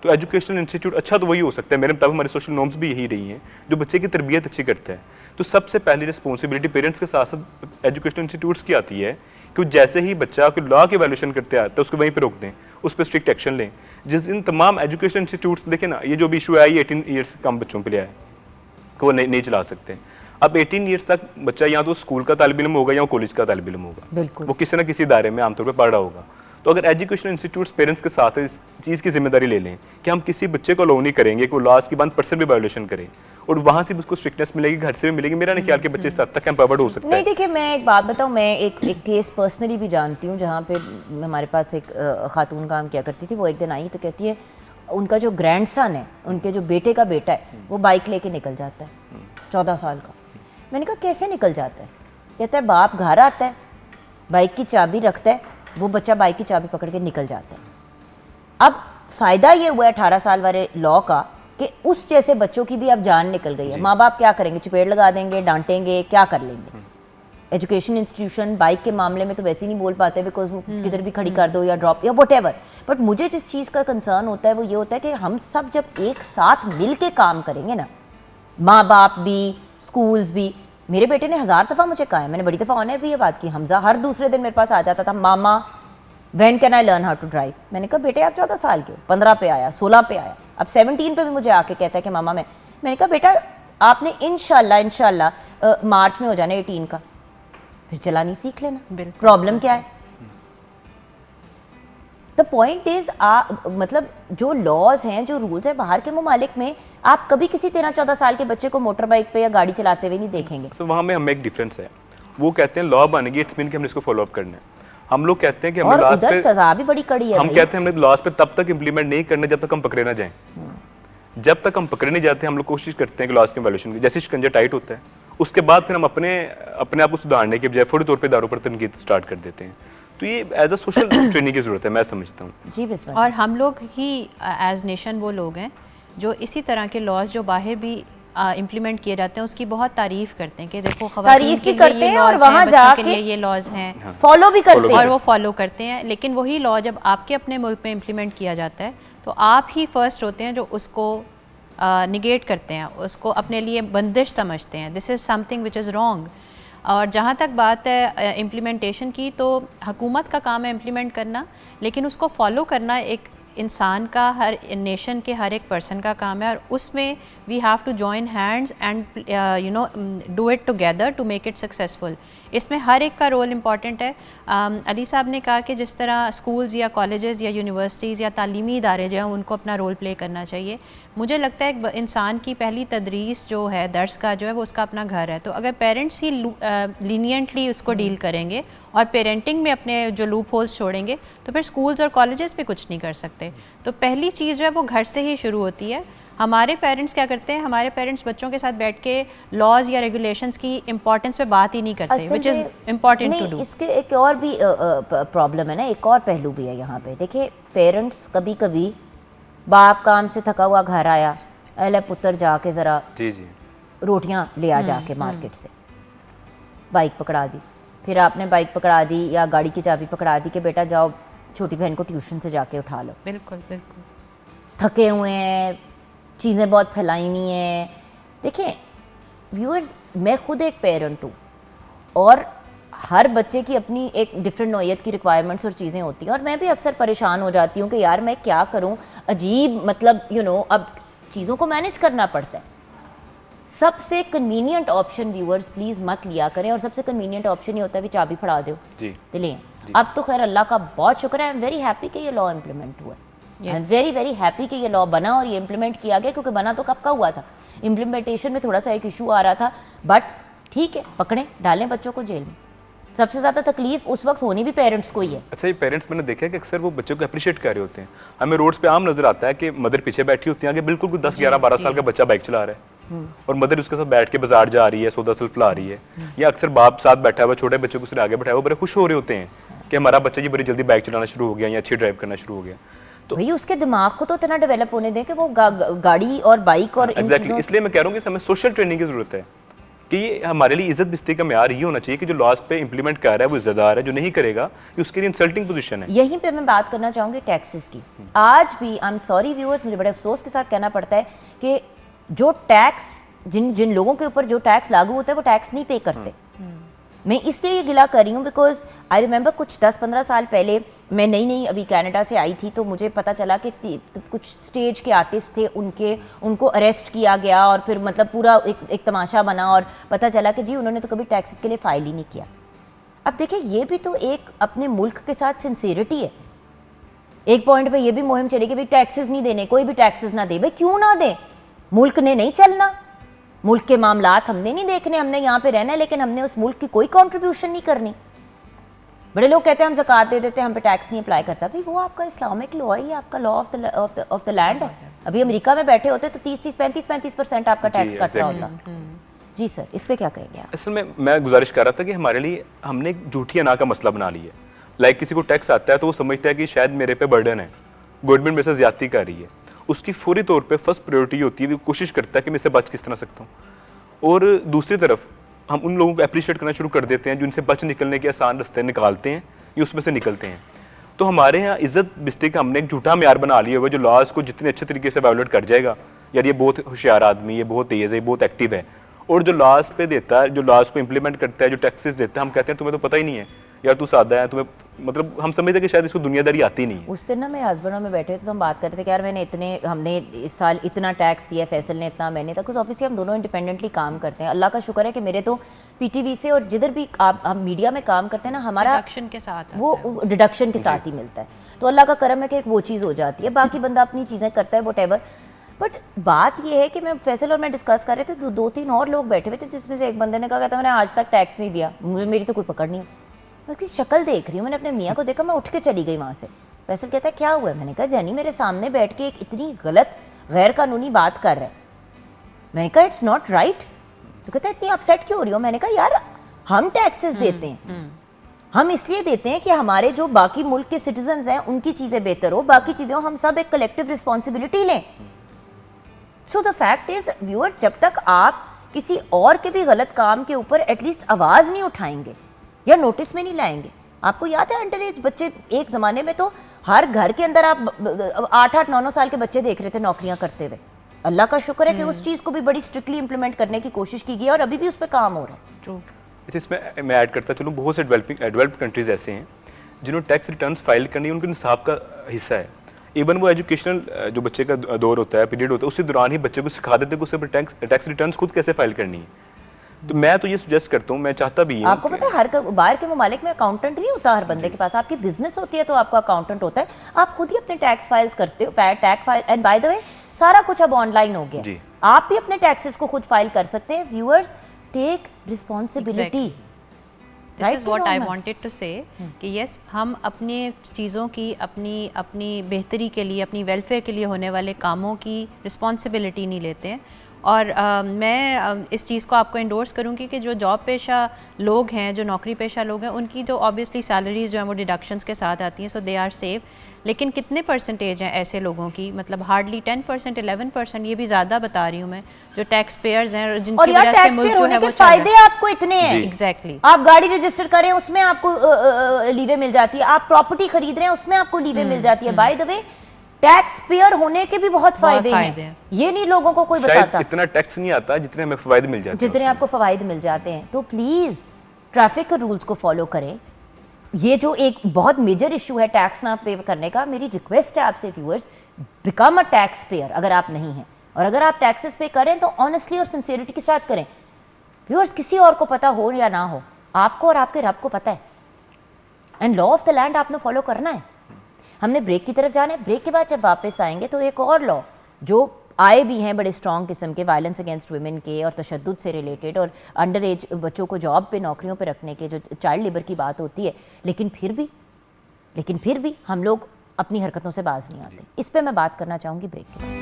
तो एजुकेशनल इंस्टीट्यूट अच्छा तो वही हो सकता है, मेरे मुताबिक हमारे सोशल नॉर्म्स भी यही रही हैं, जो बच्चे की तरबियत अच्छी करता है। तो सबसे पहली रिस्पॉन्सिबिलिटी पेरेंट्स के साथ साथ एजुकेशनल इंस्टीट्यूट्स की आती है कि जैसे ही बच्चा कोई लॉ की वैल्यूएशन करते आता है उसको वहीं पर रोक दें, उस पर स्ट्रिक्ट एक्शन लें। जिस दिन तमाम एजुकेशनल इंस्टीट्यूट्स देखें ना, ये जो भी इशू है ये 18 ईयर्स कम बच्चों के लिए है कि वो नहीं चला सकते। अब 18 ईयर्स तक बच्चा या तो स्कूल का तालिब इल्म होगा या कॉलेज का तालिब इल्म होगा, बिल्कुल वो किसी ना किसी इदारे में आमतौर पर पढ़ रहा होगा। तो अगर एजुकेशनल इंस्टीट्यूट्स पेरेंट्स के साथ इस चीज़ की जिम्मेदारी ले लें कि हम किसी बच्चे को अलाउ नहीं करेंगे कि वो लॉस की 1% भी वायोलेशन करे, और वहाँ से भी उसको स्ट्रिक्टनेस मिलेगी, घर से भी मिलेगी, मेरा नहीं ख्याल कि बच्चे इस हद तक एम्पावर्ड हो सकते हैं। नहीं, देखिए मैं एक बात बताऊँ, मैं एक केस पर्सनली भी जानती हूँ जहाँ पे हमारे पास एक खातून काम किया करती थी। वो एक दिन आई तो कहती है उनका जो ग्रैंडसन है, उनके जो बेटे का बेटा है, वो बाइक लेके निकल जाता है 14 साल का। मैंने कहा कैसे निकल जाता है? कहता है बाप घर आता है, बाइक की चाबी रखता है, वो बच्चा बाइक की चाबी पकड़ के निकल जाता है। अब फ़ायदा ये हुआ है 18 साल वाले लॉ का कि उस जैसे बच्चों की भी अब जान निकल गई है। माँ बाप क्या करेंगे? चपेट लगा देंगे, डांटेंगे, क्या कर लेंगे? एजुकेशन इंस्टीट्यूशन बाइक के मामले में तो वैसे ही नहीं बोल पाते बिकॉज वो किधर भी खड़ी कर दो या ड्रॉप या वट एवर। बट मुझे जिस चीज़ का कंसर्न होता है वो ये होता है कि हम सब जब एक साथ मिल के काम करेंगे ना, माँ बाप भी, स्कूल्स भी। मेरे बेटे ने 1000 दफ़ा मुझे कहा है, मैंने बड़ी दफ़ा ऑनर भी ये बात की, हमजा हर दूसरे दिन मेरे पास आ जाता था, मामा when can I learn how to drive. मैंने कहा बेटे आप 14 साल के हो, 15 पे आया, 16 पे आया, अब 17 पे भी मुझे आके कहता है कि मामा मैंने कहा बेटा आपने इंशाल्लाह मार्च में हो जाना 18 का, फिर चलानी सीख लेना। प्रॉब्लम क्या है? द पॉइंट इज मतलब जो लॉज हैं, जो रूल्स हैं बाहर के ममालिक में, आप कभी किसी 13-14 साल के बच्चे को मोटर बाइक पे या गाड़ी चलाते हुए नहीं देखेंगे। तो वहाँ में हमें एक डिफरेंस है, वो कहते हैं लॉ बनेगी इट्स मीन कि हमने इसको फॉलो अप करना है। हम लोग कहते हैं कि हमें लॉज पे सजा भी बड़ी कड़ी है। हम कहते हैं हमने लॉज पे तब तक इंप्लीमेंट नहीं करना जब तक हम पकड़े ना जाएं। जब तक हम पकड़े नहीं जाते हम लोग कोशिश करते हैं कि लॉज के वैल्यूएशन की, जैसे शिकंजा टाइट होता है उसके बाद फिर हम अपने आप को सुधारने के बजाय फौरी तौर पे दारू पर तनकीद स्टार्ट कर देते हैं। तो ये एज अ सोशल ट्रेनिंग की जरूरत है, मैं समझता हूँ। जी बिस्मिल। और हम लोग ही एज नेशन वो लोग हैं जो इसी तरह के लॉज जो बाहर भी इम्प्लीमेंट किए जाते हैं उसकी बहुत तारीफ करते हैं कि देखो खवातीन के लिए ये लॉज हैं, बच्चों के लिए ये लॉज हैं, फॉलो भी करते हैं और वो फॉलो करते हैं। लेकिन वही लॉ जब आपके अपने मुल्क में इम्प्लीमेंट किया जाता है तो आप ही फर्स्ट होते हैं जो उसको निगेट करते हैं, उसको अपने लिए बंदिश समझते हैं। This is something which is wrong. और जहाँ तक बात है इम्प्लीमेंटेशन की, तो हुकूमत का काम है इम्प्लीमेंट करना, लेकिन उसको फॉलो करना एक इंसान का, हर नेशन के हर एक पर्सन का काम है। और उसमें we have to join hands and do it together to make it successful. इसमें हर एक का रोल इम्पॉर्टेंट है। अली साहब ने कहा कि जिस तरह स्कूल्स या कॉलेजेस या यूनिवर्सिटीज़ या तालीमी इदारे जो हैं उनको अपना रोल प्ले करना चाहिए। मुझे लगता है एक इंसान की पहली तदरीस जो है, दर्स का जो है, वो उसका अपना घर है। तो अगर पेरेंट्स ही लीनियंटली उसको डील करेंगे और पेरेंटिंग में अपने जो लूप होल्स छोड़ेंगे तो फिर स्कूल्स और कॉलेजेस भी कुछ नहीं कर सकते। तो पहली चीज़ जो है वो घर से ही शुरू होती है। हमारे पेरेंट्स क्या करते हैं? हमारे पेरेंट्स बच्चों के साथ बैठ के लॉज या रेगुलेशंस की इंपॉर्टेंस पे बात ही नहीं करते, which is important to do. इसके एक और भी प्रॉब्लम है ना, एक और पहलू भी है यहाँ पे। देखिए पेरेंट्स कभी कभी बाप काम से थका हुआ घर आया, अले पुत्र जाके ज़रा रोटियाँ ले आ जाके मार्केट से, बाइक पकड़ा दी, फिर आपने बाइक पकड़ा दी या गाड़ी की चाबी पकड़ा दी कि बेटा जाओ छोटी बहन को ट्यूशन से जाके उठा लो। बिल्कुल बिल्कुल। थके हुए हैं, चीज़ें बहुत फैलाई हुई हैं। देखिए व्यूअर्स, मैं खुद एक पेरेंट हूँ और हर बच्चे की अपनी एक डिफरेंट नौइयत की रिक्वायरमेंट्स और चीज़ें होती हैं, और मैं भी अक्सर परेशान हो जाती हूँ कि यार मैं क्या करूँ, अजीब मतलब अब चीज़ों को मैनेज करना पड़ता है। सबसे कन्वीनियंट ऑप्शन व्यूअर्स प्लीज़ मत लिया करें, और सबसे कन्वीनियंट ऑप्शन ये होता है भी चाबी फड़ा दो तो लें। अब तो खैर अल्लाह का बहुत शुक्र है, आई एम वेरी हैप्पी कि ये लॉ इम्प्लीमेंट हुआ। I am very very happy कि ये लॉ बना और ये इम्प्लीमेंट किया गया, क्योंकि बना तो कब का हुआ था, इम्प्लीमेंटेशन में थोड़ा सा एक इशू आ रहा था। बट ठीक है, पकड़ें, डालें बच्चों को जेल में। सबसे ज़्यादा तकलीफ उस वक्त होनी भी पेरेंट्स को ही है। अच्छा, ये पेरेंट्स मैंने देखा है कि अक्सर वो बच्चों को अप्रिशिएट कर रहे होते हैं। हमें रोड्स पे आम नजर आता है कि मदर पीछे बैठी होती है, आगे बिल्कुल कोई 10, 11, 12 साल का बच्चा बाइक चला रहा है और मदर उसके साथ बैठ के बाजार जा रही है, सौदा सल्फ ला रही है, या अक्सर बाप साथ बैठा हुआ छोटे बच्चों को उसने आगे बैठाया हुआ, बड़े खुश हो रहे होते हैं कि हमारा बच्चा जी बड़ी जल्दी बाइक चलाना शुरू हो गया या अच्छी ड्राइव करना शुरू हो गया। तो भाई उसके दिमाग को तो इतना डेवलप होने दें कि वो गाड़ी और बाइक और एग्जैक्टली इसलिए मैं कह रहा हूँ कि हमें सोशल ट्रेनिंग की जरूरत है कि ये हमारे लिए इज्जत बिस्ती का म्यार ये होना चाहिए कि जो लॉज पे इंप्लीमेंट कर रहा है वो इज्जतदार है, जो नहीं करेगा ये उसके लिए इंसल्टिंग पोजीशन है। यहीं पे मैं बात करना चाहूँगी टैक्सेस की। आज भी आई एम सॉरी व्यूअर्स, मुझे बड़े अफसोस के साथ कहना पड़ता है कि जो टैक्स जिन लोगों के ऊपर जो टैक्स लागू होता है वो टैक्स नहीं पे करते। मैं इसलिए ये गिला कर रही हूँ बिकॉज आई रिमेंबर कुछ 10-15 साल पहले मैं नई अभी कनाडा से आई थी, तो मुझे पता चला कि कुछ स्टेज के आर्टिस्ट थे, उनको अरेस्ट किया गया और फिर मतलब पूरा एक तमाशा बना और पता चला कि जी उन्होंने तो कभी टैक्सेस के लिए फाइल ही नहीं किया। अब देखिए ये भी तो एक अपने मुल्क के साथ सिंसियरिटी है। एक पॉइंट पे ये भी मुहिम चली कि भाई टैक्सेस नहीं देने, कोई भी टैक्सेस ना दे। भाई क्यों ना दे? मुल्क ने नहीं चलना, मुल्क के मामलात हमने नहीं देखने, हमने यहाँ पे रहना है, लेकिन हमने उस मुल्क की कोई कंट्रीब्यूशन नहीं करनी। बड़े लोग कहते हैं हम ज़कात दे देते हैं, हम पे टैक्स नहीं अप्लाई करता। भाई वो आपका इस्लामिक लॉ है, ये आपका लॉ ऑफ द लैंड है। अभी अमेरिका में बैठे होते तो 30-30, 35-35% आपका टैक्स कट रहा होता। जी सर, इस पे क्या कहेंगे आप? असल में मैं गुजारिश कर रहा था कि हमारे लिए हमने एक झूठी अना का मसला बना लिया। लाइक किसी को टैक्स आता है तो वो समझता है कि शायद मेरे पे बर्डन है, गवर्नमेंट मेरे से ज्यादती कर रही है। उसकी फौरी तौर पे फर्स्ट प्रायोरिटी होती है, वो कोशिश करता है कि मैं इससे बच किस तरह सकता हूँ। और दूसरी तरफ हम उन लोगों को अप्रिशिएट करना शुरू कर देते हैं जो इनसे बच निकलने के आसान रास्ते निकालते हैं या उसमें से निकलते हैं। तो हमारे यहाँ इज्जत बिस्ती का हमने एक झूठा म्यार बना लिया हुआ जो लॉज को जितने अच्छे तरीके से वायोलेट कर जाएगा, यार ये बहुत होशियार आदमी, ये बहुत तेज़ है, ये बहुत एक्टिव है। और जो लॉज पे देता है, जो लॉज को इंप्लीमेंट करता है, जो टैक्सेस देता है, हम कहते हैं तुम्हें तो पता ही नहीं है यार, तू सादा है, तुम्हें मतलब हम समझते हैं कि शायद इसको दुनियादारी आती नहीं है। उस दिन ना मेरे हस्बैंड में बैठे थे तो हम बात करते थे कि यार हमने इस साल इतना टैक्स दिया, फैसल ने इतना, मैंने था। कुछ ऑफिस हम दोनों इंडिपेंडेंटली काम करते हैं। अल्लाह का शुक्र है कि मेरे तो पीटीवी से और जिधर भी हम मीडिया में काम करते हैं ना, हमारा डिडक्शन के साथ वो डिडक्शन के साथ ही मिलता है। तो अल्लाह का करम है कि एक वो चीज़ हो जाती है, बाकी बंदा अपनी चीज़ें करता है व्हाटएवर। बट बात ये है कि मैं फैसल और मैं डिस्कस कर रहे थे तो 2-3 और लोग बैठे हुए थे, जिसमें से एक बंदे ने कहा था मैंने आज तक टैक्स नहीं दिया, मेरी तो कोई पकड़ नहीं है। मैं उसकी शक्ल देख रही हूँ, मैंने अपने मियाँ को देखा, मैं उठ के चली गई वहाँ से। फैसल कहता है क्या हुआ है? मैंने कहा जानी मेरे सामने बैठ के एक इतनी गलत गैर कानूनी बात कर रहा है। मैंने कहा इट्स नॉट राइट। तो कहता है इतनी अपसेट क्यों हो रही हो? मैंने कहा यार हम टैक्सेस देते हैं, हम इसलिए देते हैं कि हमारे जो बाकी मुल्क के सिटीजन्स हैं उनकी चीज़ें बेहतर हो, बाकी चीज़ें हो, हम सब एक कलेक्टिव रिस्पॉन्सिबिलिटी लें। So the fact is viewers, जब तक आप किसी और के भी गलत काम के ऊपर एटलीस्ट आवाज़ नहीं उठाएंगे या नोटिस में नहीं लाएंगे। आपको याद है अंडर एज बच्चे, एक ज़माने में तो हर घर के अंदर आप 8-8, 9-9 साल के बच्चे देख रहे थे नौकरियां करते हुए। अल्लाह का शुक्र है कि उस चीज़ को भी बड़ी स्ट्रिक्टली इंप्लीमेंट करने की कोशिश की गई है और अभी भी उस पर काम हो रहा है। ट्रू। इसमें मैं ऐड करता चलूँ, बहुत से डेवलप्ड कंट्रीज ऐसे हैं जिन्होंने टैक्स रिटर्न्स फाइल करनी उनके निसाब का हिस्सा है। इवन वो एजुकेशनल जो बच्चे का दौर होता है, पीरियड होता है, उसी दौरान ही बच्चे को सिखा देते हैं कि उसे टैक्स रिटर्न्स खुद कैसे फाइल करनी है। तो मैं तो ये सजेस्ट करता हूँ, मैं चाहता भी हूँ। आपको पता है हर बाहर के ममालिक में अकाउंटेंट नहीं होता हर बंदे के पास। आपकी बिजनेस होती है तो आपका अकाउंटेंट होता है, आप खुद ही अपने टैक्स फाइल्स करते हो, tax file. And by the way सारा कुछ अब ऑनलाइन हो गया, आप भी अपने टैक्सेस को खुद फाइल कर सकते हैं। Viewers, take responsibility. This is what I wanted to say कि यस, हम अपनी चीज़ों की अपनी बेहतरी के लिए, अपनी वेलफेयर के लिए होने वाले कामों की रिस्पॉन्सिबिलिटी नहीं लेते हैं। और मैं इस चीज़ को आपको इंडोर्स करूँगी कि जो जॉब पेशा लोग हैं, जो नौकरी पेशा लोग हैं, उनकी जो ऑब्वियसली सैलरीज जो हैं वो डिडक्शंस के साथ आती हैं, सो दे आर सेफ। लेकिन कितने परसेंटेज हैं ऐसे लोगों की, मतलब हार्डली 10%, 11%, ये भी ज़्यादा बता रही हूँ मैं, जो टैक्स पेयर्स हैं जिनकी वजह से मुल्क जो है वो फायदे आपको इतने हैं। एग्जैक्टली। आप गाड़ी रजिस्टर करें उसमें आपको लीवे मिल जाती है, आप प्रॉपर्टी खरीद रहे हैं उसमें आपको लीवे मिल जाती है। By the way tax payer होने के भी बहुत फायदे हैं, ये नहीं लोगों को कोई बताता। इतना टैक्स नहीं आता जितने हमें फायदे मिल जाते हैं, जितने आपको फायदे मिल जाते हैं। तो प्लीज ट्रैफिक के रूल्स को फॉलो करें। ये जो एक बहुत मेजर इशू है टैक्स ना पे करने का, मेरी रिक्वेस्ट है आपसे viewers, become a tax payer अगर आप नहीं हैं, और अगर आप टैक्सेस पे करें तो ऑनेस्टली और सिंसियरिटी के साथ करें। व्यूअर्स, किसी और को पता हो या ना हो, आपको और आपके रब को पता है, and law of the land आपने फॉलो करना है। हमने ब्रेक की तरफ जाना है। ब्रेक के बाद जब वापस आएंगे तो एक और लॉ जो आए भी हैं बड़े स्ट्रॉन्ग किस्म के, वायलेंस अगेंस्ट वुमेन के और तशद्दुद से रिलेटेड, और अंडर एज बच्चों को जॉब पे नौकरियों पे रखने के, जो चाइल्ड लेबर की बात होती है। लेकिन फिर भी हम लोग अपनी हरकतों से बाज नहीं आते। इस पर मैं बात करना चाहूँगी ब्रेक के बाद।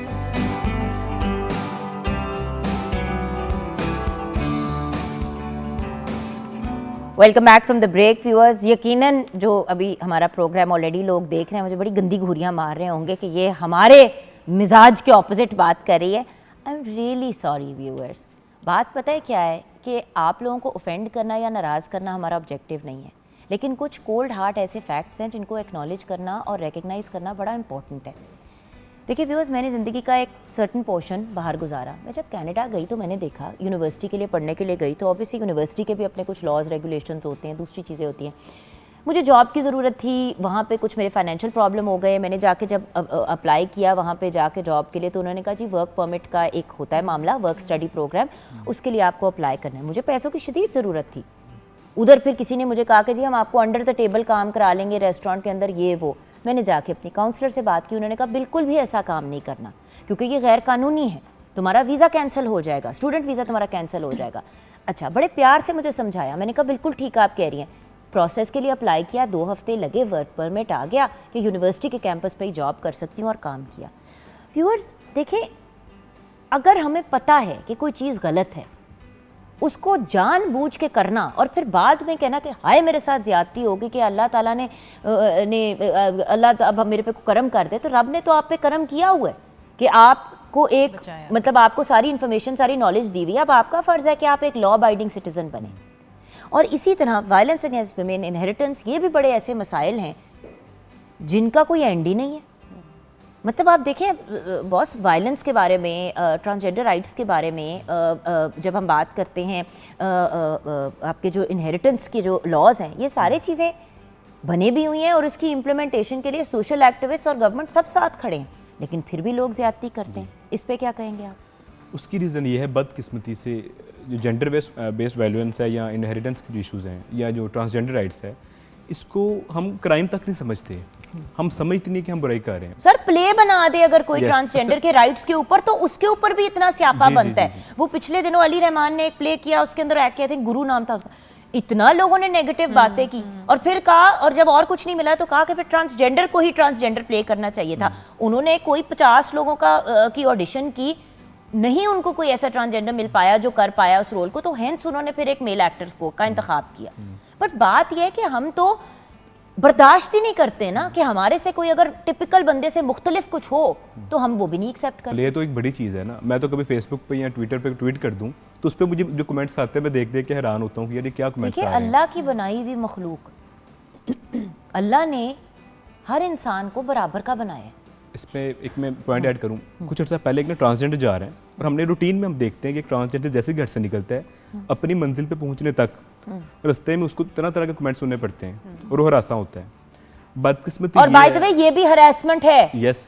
Welcome back from the break viewers. यकीनन जो अभी हमारा प्रोग्राम ऑलरेडी लोग देख रहे हैं, मुझे बड़ी गंदी घूरियाँ मार रहे होंगे कि ये हमारे मिजाज के ऑपोजिट बात कर रही है। I am really sorry viewers. बात पता है क्या है कि आप लोगों को ऑफेंड करना या नाराज़ करना हमारा ऑब्जेक्टिव नहीं है, लेकिन कुछ कोल्ड हार्ट ऐसे फैक्ट्स हैं जिनको एक्नॉलेज करना और रिकग्नाइज़ करना बड़ा इंपॉर्टेंट है। देखिए व्यूअर्स, मैंने ज़िंदगी का एक सर्टन पोर्शन बाहर गुजारा। मैं जब कनाडा गई तो मैंने देखा, यूनिवर्सिटी के लिए पढ़ने के लिए गई, तो ऑब्वियसली यूनिवर्सिटी के भी अपने कुछ लॉज रेगुलेशंस होते हैं, दूसरी चीज़ें होती हैं। मुझे जॉब की ज़रूरत थी, वहाँ पे कुछ मेरे फाइनेंशियल प्रॉब्लम हो गए। मैंने जाके जब अप्लाई किया वहाँ पे जाके जॉब के लिए, तो उन्होंने कहा जी वर्क परमिट का एक होता है मामला, वर्क स्टडी प्रोग्राम, उसके लिए आपको अप्लाई करना है। मुझे पैसों की शदीद ज़रूरत थी। उधर फिर किसी ने मुझे कहा कि जी हम आपको अंडर द टेबल काम करा लेंगे रेस्टोरेंट के अंदर, ये वो। मैंने जाके अपनी काउंसलर से बात की, उन्होंने कहा बिल्कुल भी ऐसा काम नहीं करना, क्योंकि ये गैर कानूनी है, तुम्हारा वीज़ा कैंसिल हो जाएगा, स्टूडेंट वीज़ा तुम्हारा कैंसिल हो जाएगा। अच्छा, बड़े प्यार से मुझे समझाया। मैंने कहा बिल्कुल ठीक आप कह रही हैं, प्रोसेस के लिए अप्लाई किया, 2 हफ्ते लगे, वर्क परमिट आ गया कि यूनिवर्सिटी के कैंपस पे ही जॉब कर सकती हूँ और काम किया। व्यूअर्स देखें, अगर हमें पता है कि कोई चीज़ गलत है, उसको जानबूझ के करना और फिर बाद में कहना कि हाय मेरे साथ ज़्यादती होगी कि अल्लाह ताला ने अल्लाह अब मेरे पे करम कर दे, तो रब ने तो आप पे करम किया हुआ है कि आपको एक मतलब आपको सारी इन्फॉर्मेशन, सारी नॉलेज दी हुई है। अब आपका फ़र्ज़ है कि आप एक लॉ अबाइडिंग सिटीज़न बने। और इसी तरह वायलेंस अगेंस्ट वुमेन, इनहेरिटेंस, ये भी बड़े ऐसे मसाइल हैं जिनका कोई एंड ही नहीं है। मतलब आप देखें बॉस, वायलेंस के बारे में, ट्रांसजेंडर राइट्स के बारे में जब हम बात करते हैं, आपके जो इनहेरिटेंस के जो लॉज हैं, ये सारी चीज़ें बने भी हुई हैं और इसकी इम्प्लीमेंटेशन के लिए सोशल एक्टिविस्ट और गवर्नमेंट सब साथ खड़े हैं, लेकिन फिर भी लोग ज़्यादती करते हैं। इस पे क्या कहेंगे आप? उसकी रीज़न ये है बदकिस्मती से जो जेंडर बेस्ड वायलेंस है या इनहेरिटेंस के इश्यूज़ हैं या जो ट्रांसजेंडर राइट्स है, इसको हम क्राइम तक नहीं समझते। हम समझते नहीं कि हम बुराई कर रहे हैं। सर प्ले बना दे अगर कोई ट्रांसजेंडर अच्छा। के राइट्स के ऊपर, तो उसके ऊपर भी इतना स्यापा जी, बनता जी, है। वो पिछले दिनों अली रहमान ने एक प्ले किया, उसके अंदर एक्ट किया था, गुरु नाम था उसका, इतना लोगों ने नेगेटिव बातें की और फिर कहा, और जब और कुछ नहीं मिला तो कहा कि फिर ट्रांसजेंडर को ही ट्रांसजेंडर प्ले करना चाहिए था। उन्होंने कोई 50 लोगों की ऑडिशन की, नहीं उनको कोई ऐसा ट्रांसजेंडर मिल पाया जो कर पाया उस रोल को, तो हेंस उन्होंने फिर एक मेल एक्टर को का इंतखाब किया। बट बात यह है कि हम तो बर्दाश्त ही नहीं करते ना कि हमारे से कोई अगर टिपिकल बंदे से मुख्तलिफ कुछ हो तो हम वो भी नहीं एक्सेप्ट करते। ये तो एक बड़ी चीज़ है ना। मैं तो कभी फेसबुक पे या ट्विटर पे ट्वीट कर दूं तो उस पर मुझे जो कमेंट्स आते हैं मैं देख देख के हैरान होता हूँ कि यार ये क्या कमेंट्स आ देखिए, रहे हैं। अल्लाह की बनाई हुई मखलूक, अल्लाह ने हर इंसान को बराबर का बनाया है। इसमें एक मैं पॉइंट ऐड करूँ, कुछ अर्सा पहले एक ना ट्रांसजेंडर जा रहे हैं और हमने रूटीन में हम देखते हैं कि एक ट्रांसजेंडर जैसे घर से निकलता है अपनी मंजिल पे पहुंचने तक रास्ते में उसको तरह तरह के कमेंट सुनने पड़ते हैं और वो हरासा होता है। बदकिस्मती और बाय द वे ये भी हरासमेंट है। यस।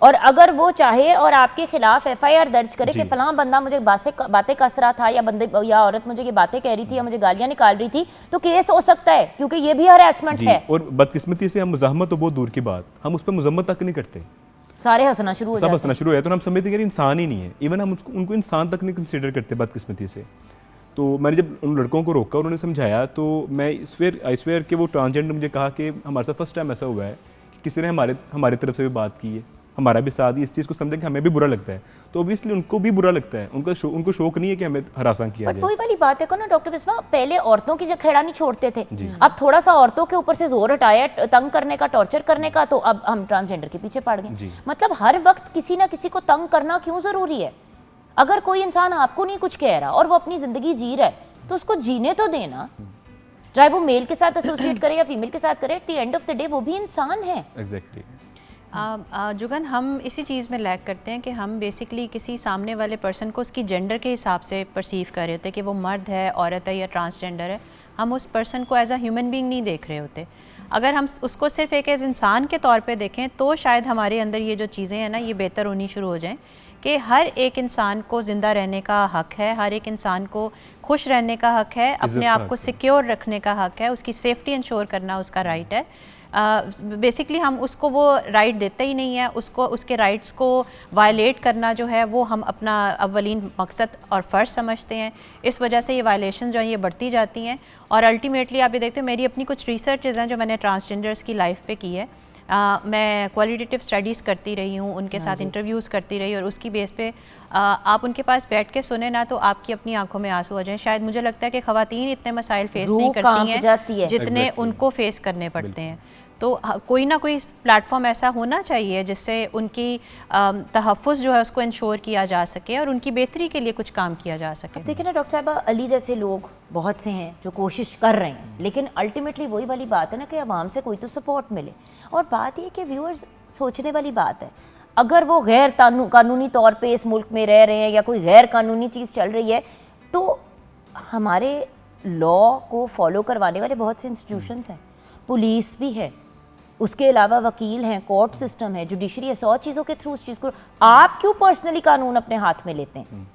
और अगर वो चाहे और आपके खिलाफ FIR दर्ज करे कि फलां बंदा मुझे बातें कस रहा था, या बंदे या औरत मुझे ये बातें कह रही थी या मुझे गालियां निकाल रही थी, तो केस हो सकता है, क्योंकि ये भी हरासमेंट है। और बदकिस्मती से हम मुज़ाहमत तो बहुत दूर की बात, हम उस पर मुज़म्मत तक नहीं करते, सारे हंसना शुरू हो सब जाते हंसना शुरू हो जाता है। तो हम समझते हैं कि इंसान ही नहीं है, इवन हम उनको इंसान तक नहीं कंसीडर करते बदकिस्मती से। तो मैंने जब उन लड़कों को रोका, उन्होंने समझाया, तो मैं आई स्वेयर कि वो ट्रांसजेंडर मुझे कहा कि हमारे साथ फर्स्ट टाइम ऐसा हुआ है कि किसी ने हमारी तरफ से भी बात की है, हमारा भी साथ, इस चीज़ को समझा कि हमें भी बुरा लगता है, तो ऑब्वियसली उनको भी बुरा लगता है। उनको शौक नहीं है कि हमें हरासा किया बट जाए। वही वाली बात है को ना डॉक्टर बिस्वा, पहले औरतों की जगह खेड़ा नहीं छोड़ते थे, अब थोड़ा सा औरतों के ऊपर से जोर हटाया तंग करने का, टॉर्चर करने का, तो अब हम ट्रांसजेंडर के पीछे पड़ गए। मतलब हर वक्त किसी ना किसी को तंग करना क्यों जरूरी है? अगर कोई इंसान आपको नहीं कुछ कह रहा और वो अपनी जिंदगी जी रहा है तो उसको जीने तो देना, चाहे वो मेल के साथ एसोसिएट करे या फीमेल के साथ करे, at the end of the day वो भी इंसान है। एग्जैक्टली। जुगन, हम इसी चीज़ में लैक करते हैं कि हम बेसिकली किसी सामने वाले पर्सन को उसकी जेंडर के हिसाब से परसीव कर रहे होते हैं कि वो मर्द है, औरत है या ट्रांसजेंडर है। हम उस पर्सन को एज अ ह्यूमन बीइंग नहीं देख रहे होते। अगर हम उसको सिर्फ एक एज इंसान के तौर पे देखें तो शायद हमारे अंदर ये जो चीज़ें हैं ना, ये बेहतर होनी शुरू हो जाएं कि हर एक इंसान को ज़िंदा रहने का हक़ है, हर एक इंसान को खुश रहने का हक़ है, अपने आप को सिक्योर रखने का हक़ है, उसकी सेफ्टी इंश्योर करना उसका राइट है। बेसिकली हम उसको वो राइट देते ही नहीं है, उसको उसके राइट्स को वायलेट करना जो है वो हम अपना अव्वलीन मकसद और फ़र्ज समझते हैं। इस वजह से ये वायलेशन जो हैं ये बढ़ती जाती हैं और अल्टीमेटली आप ये देखते हो, मेरी अपनी कुछ रिसर्चेज़ हैं जो मैंने ट्रांसजेंडर्स की लाइफ पे की है। मैं क्वालिटेटिव स्टडीज़ करती रही हूँ, उनके साथ इंटरव्यूज़ करती रही और उसकी बेस पे आप उनके पास बैठ के सुने ना तो आपकी अपनी आंखों में आंसू आ जाएं। शायद मुझे लगता है कि ख़वातीन इतने मसाइल फेस नहीं करती हैं जितने उनको फेस करने पड़ते हैं। तो कोई ना कोई प्लेटफॉर्म ऐसा होना चाहिए जिससे उनकी तहफ़्फ़ुज़ जो है उसको इंश्योर किया जा सके और उनकी बेहतरी के लिए कुछ काम किया जा सके। देखिए ना डॉक्टर साहब, अली जैसे लोग बहुत से हैं जो कोशिश कर रहे हैं, लेकिन अल्टीमेटली वही वाली बात है ना कि आवाम से कोई तो सपोर्ट मिले। और बात ये कि व्यूअर्स सोचने वाली बात है, अगर वो गैर कानूनी तौर पे इस मुल्क में रह रहे हैं या कोई गैर कानूनी चीज़ चल रही है, तो हमारे लॉ को फॉलो करवाने वाले बहुत से इंस्टीट्यूशंस हैं, पुलिस भी है, उसके अलावा वकील हैं, कोर्ट सिस्टम है, जुडिशरी है, 100 चीज़ों के थ्रू उस चीज़ को। आप क्यों पर्सनली कानून अपने हाथ में लेते हैं?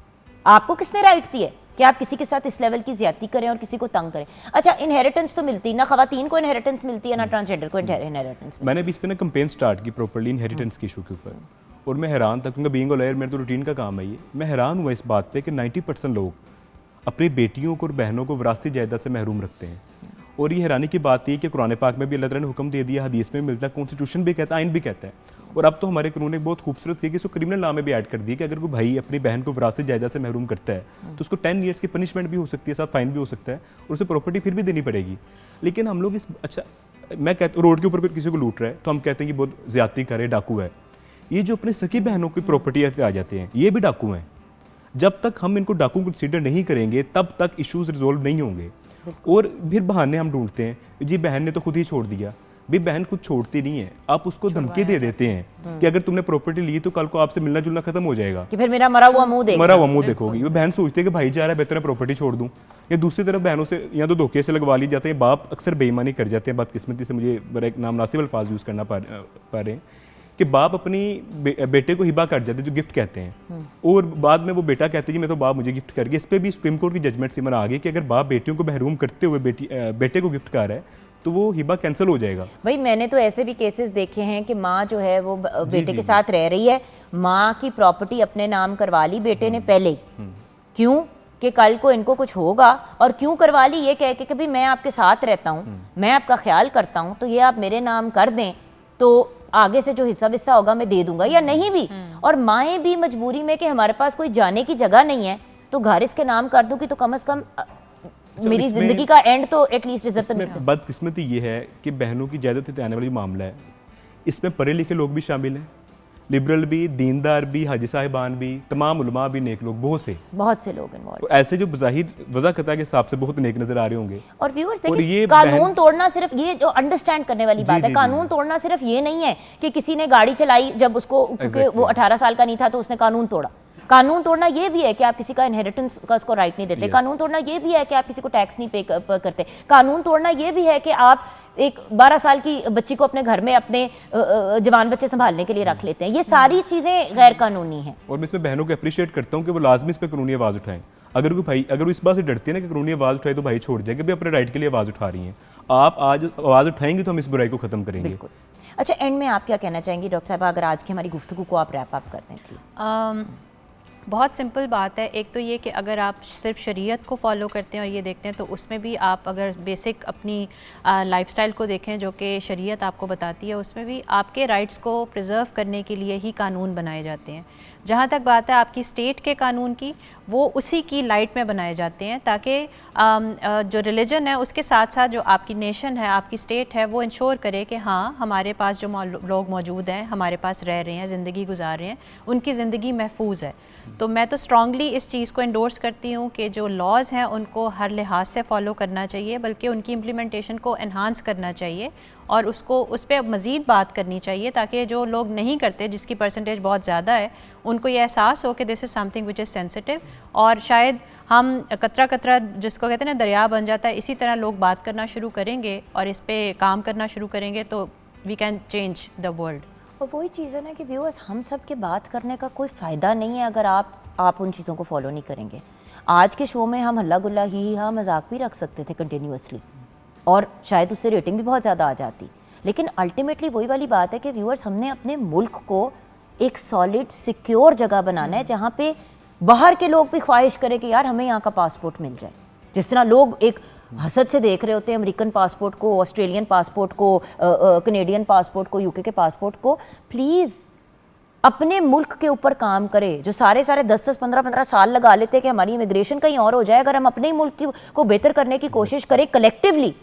आपको किसने राइट दी है कि आप किसी के साथ इस लेवल की ज्यादती करें और किसी को तंग करें? अच्छा, इनहेरिटेंस तो मिलती ना ख़वातीन को इनहेरिटेंस मिलती है ना ट्रांसजेंडर को इनहेरिटेंस। मैंने भी इस पे ना कैंपेन स्टार्ट की प्रॉपर्ली इनहेरिटेंस के इशू के ऊपर, और मैं हैरान था क्योंकि बीइंग अ लॉयर मेरा तो रूटीन का काम है ये। मैं हैरान हुआ इस बात पे कि 90% लोग अपनी बेटियों को और बहनों को विरासती जायदाद से महरूम रखते हैं और ये हैरानी की बात है कि कुरान पाक में भी अल्लाह ताला ने हुक्म दे दिया, हदीस में मिलता है, कॉन्स्टिट्यूशन भी कहता है, आइन भी कहता है। और अब तो हमारे कानून ने बहुत खूबसूरत किया कि इसको क्रिमिनल लॉ में भी ऐड कर दिया कि अगर कोई भाई अपनी बहन को विरासत जायदाद से महरूम करता है तो उसको 10 ईयर्स की पनिशमेंट भी हो सकती है, साथ फाइन भी हो सकता है और उसे प्रॉपर्टी फिर भी देनी पड़ेगी। लेकिन हम लोग इस अच्छा, मैं कहता रोड के ऊपर कोई किसी को लूट रहा है तो हम कहते हैं कि बहुत ज्यादती करे, डाकू है। ये जो अपने सकी बहनों की प्रॉपर्टी आ जाते हैं ये भी डाकू हैं। जब तक हम इनको डाकू कंसीडर नहीं करेंगे तब तक इश्यूज रिजोल्व नहीं होंगे। और फिर बहाने हम ढूंढते हैं, जी बहन ने तो खुद ही छोड़ दिया। भी बहन खुद छोड़ती नहीं है, आप उसको धमकी दे देते हैं कि अगर तुमने प्रॉपर्टी ली तो कल को आपसे मिलना जुलना खत्म हो जाएगा, कि फिर मेरा मरा हुआ मुंह देखोगी। वो बहन सोचती है कि भाई जा रहा है, बेहतर है प्रॉपर्टी छोड़ दूं। या दूसरी तरफ बहनों से या तो धोखे से लगवा ली जाते हैं, बाप अक्सर बेईमानी कर जाते हैं, बदकिस्मती से, मुझे बड़ा एक नामनासिब अल्फाज यूज़ करना पा रहे हैं कि बाप अपनी बेटे को हिबा कर जाते हैं, जो गिफ्ट कहते हैं, और बाद में वो बेटा कहते हैं कि मैं तो बाप मुझे गिफ्ट कर गया। इस पर भी सुप्रीम कोर्ट की जजमेंट सिमर आ गई कि अगर बाप बेटियों को महरूम करते हुए बेटे को गिफ्ट कर रहा है तो वो हिबा कैंसिल हो जाएगा। भाई मैंने तो ऐसे भी केसेस देखे हैं कि माँ जो है वो बेटे के साथ रह रही है, माँ की प्रॉपर्टी अपने नाम करवा ली बेटे ने पहले ही, क्यों कि कल को इनको कुछ होगा, और क्यों करवा ली ये कह के कि भाई मैं आपके साथ रहता हूँ, मैं आपका ख्याल करता हूँ, तो ये आप मेरे नाम कर दें तो आगे से जो हिस्सा विस्सा होगा मैं दे दूंगा, या नहीं भी। और माएँ भी मजबूरी में कि हमारे पास कोई जाने की जगह नहीं है तो घर इसके नाम कर दूं कि तो कम से कम मेरी जिंदगी का एंड तो एटलीस्ट इज्जत तो मिल। बदकिस्मती ये है कि बहनों की जायदाद से आने वाली मामला है, इसमें पढ़े लिखे लोग भी शामिल हैं, लिबरल भी, दीनदार भी, हाजी साहिबान भी, तमाम उलमा भी, नेक लोग, बहुत से लोग इन्वॉल्व, तो ऐसे जो बज़ाहिर वज़ाक़ता के हिसाब से बहुत नेक नजर आ रहे होंगे। और व्यूअर्स देखिए, कानून तोड़ना सिर्फ ये जो अंडरस्टैंड करने वाली बात है, कानून तोड़ना सिर्फ ये नहीं है कि किसी ने गाड़ी चलाई जब उसको, क्योंकि वो 18 साल का नहीं था तो उसने कानून तोड़ा। कानून तोड़ना ये भी है कि आप किसी का इनहेरिटेंस का उसको राइट नहीं देते। कानून तोड़ना ये भी है कि आप किसी को टैक्स नहीं पे करते। कानून तोड़ना ये भी है कि आप एक 12 साल की बच्ची को अपने घर में अपने जवान बच्चे संभालने के लिए रख लेते हैं। ये सारी चीज़ें गैर कानूनी हैं। और मैं इसमें बहनों को अप्रिशिएट करता हूँ कि वो लाजमी इस पर कानूनी आवाज़ उठाएं। अगर कोई भाई अगर वो इस बात से डरती है ना कि कानूनी आवाज़ उठाए तो भाई छोड़ जाएगा, भी अपने राइट के लिए आवाज़ उठा रही हैं, आप आज आवाज़ उठाएंगे तो हम इस बुराई को ख़त्म करेंगे। बिल्कुल। अच्छा, एंड में आप क्या कहना चाहेंगी डॉक्टर साहब, अगर आज की हमारी गुफ्तगू को आप रैप अप कर दें प्लीज़। बहुत सिंपल बात है। एक तो ये कि अगर आप सिर्फ शरीयत को फॉलो करते हैं और ये देखते हैं तो उसमें भी आप अगर बेसिक अपनी लाइफस्टाइल को देखें जो कि शरीयत आपको बताती है, उसमें भी आपके राइट्स को प्रिजर्व करने के लिए ही कानून बनाए जाते हैं। जहाँ तक बात है आपकी स्टेट के कानून की, वो उसी की लाइट में बनाए जाते हैं ताकि जो रिलीजन है उसके साथ साथ जो आपकी नेशन है, आपकी स्टेट है, वो इंश्योर करे कि हाँ हमारे पास जो लोग मौजूद हैं, हमारे पास रह रहे हैं, ज़िंदगी गुजार रहे हैं, उनकी ज़िंदगी महफूज है। तो मैं तो स्ट्रांगली इस चीज़ को एंडोर्स करती हूँ कि जो लॉज़ हैं उनको हर लिहाज से फॉलो करना चाहिए, बल्कि उनकी इम्प्लीमेंटेशन को एनहांस करना चाहिए और उसको उस पर मज़ीद बात करनी चाहिए ताकि जो लोग नहीं करते, जिसकी परसेंटेज बहुत ज़्यादा है, उनको ये एहसास हो कि this is something which is sensitive. और शायद हम कतरा कतरा जिसको कहते हैं ना दरिया बन जाता है, इसी तरह लोग बात करना शुरू करेंगे और इस पर काम करना शुरू करेंगे तो we can change the world. और वही चीज़ है ना कि व्यूअर्स, हम सब के बात करने का कोई फ़ायदा नहीं है अगर आप उन चीज़ों को फॉलो नहीं करेंगे। आज के शो में हम हल्ला गुल्ला ही हाँ मजाक भी रख सकते थे कंटिन्यूसली और शायद उससे रेटिंग भी बहुत ज़्यादा आ जाती, लेकिन अल्टीमेटली वही वाली बात है कि व्यूअर्स, हमने अपने मुल्क को एक सॉलिड सिक्योर जगह बनाना है जहाँ पे बाहर के लोग भी ख्वाहिश करें कि यार हमें यहाँ का पासपोर्ट मिल जाए। जिस तरह लोग एक हसद से देख रहे होते हैं अमेरिकन पासपोर्ट को, ऑस्ट्रेलियन पासपोर्ट को, कनेडियन पासपोर्ट को, यूके के पासपोर्ट को, प्लीज़ अपने मुल्क के ऊपर काम करें। जो सारे 10-10, 15-15 साल लगा लेते हैं कि हमारी इमिग्रेशन कहीं और हो जाए, अगर हम अपने ही मुल्क को बेहतर करने की कोशिश करें कलेक्टिवली,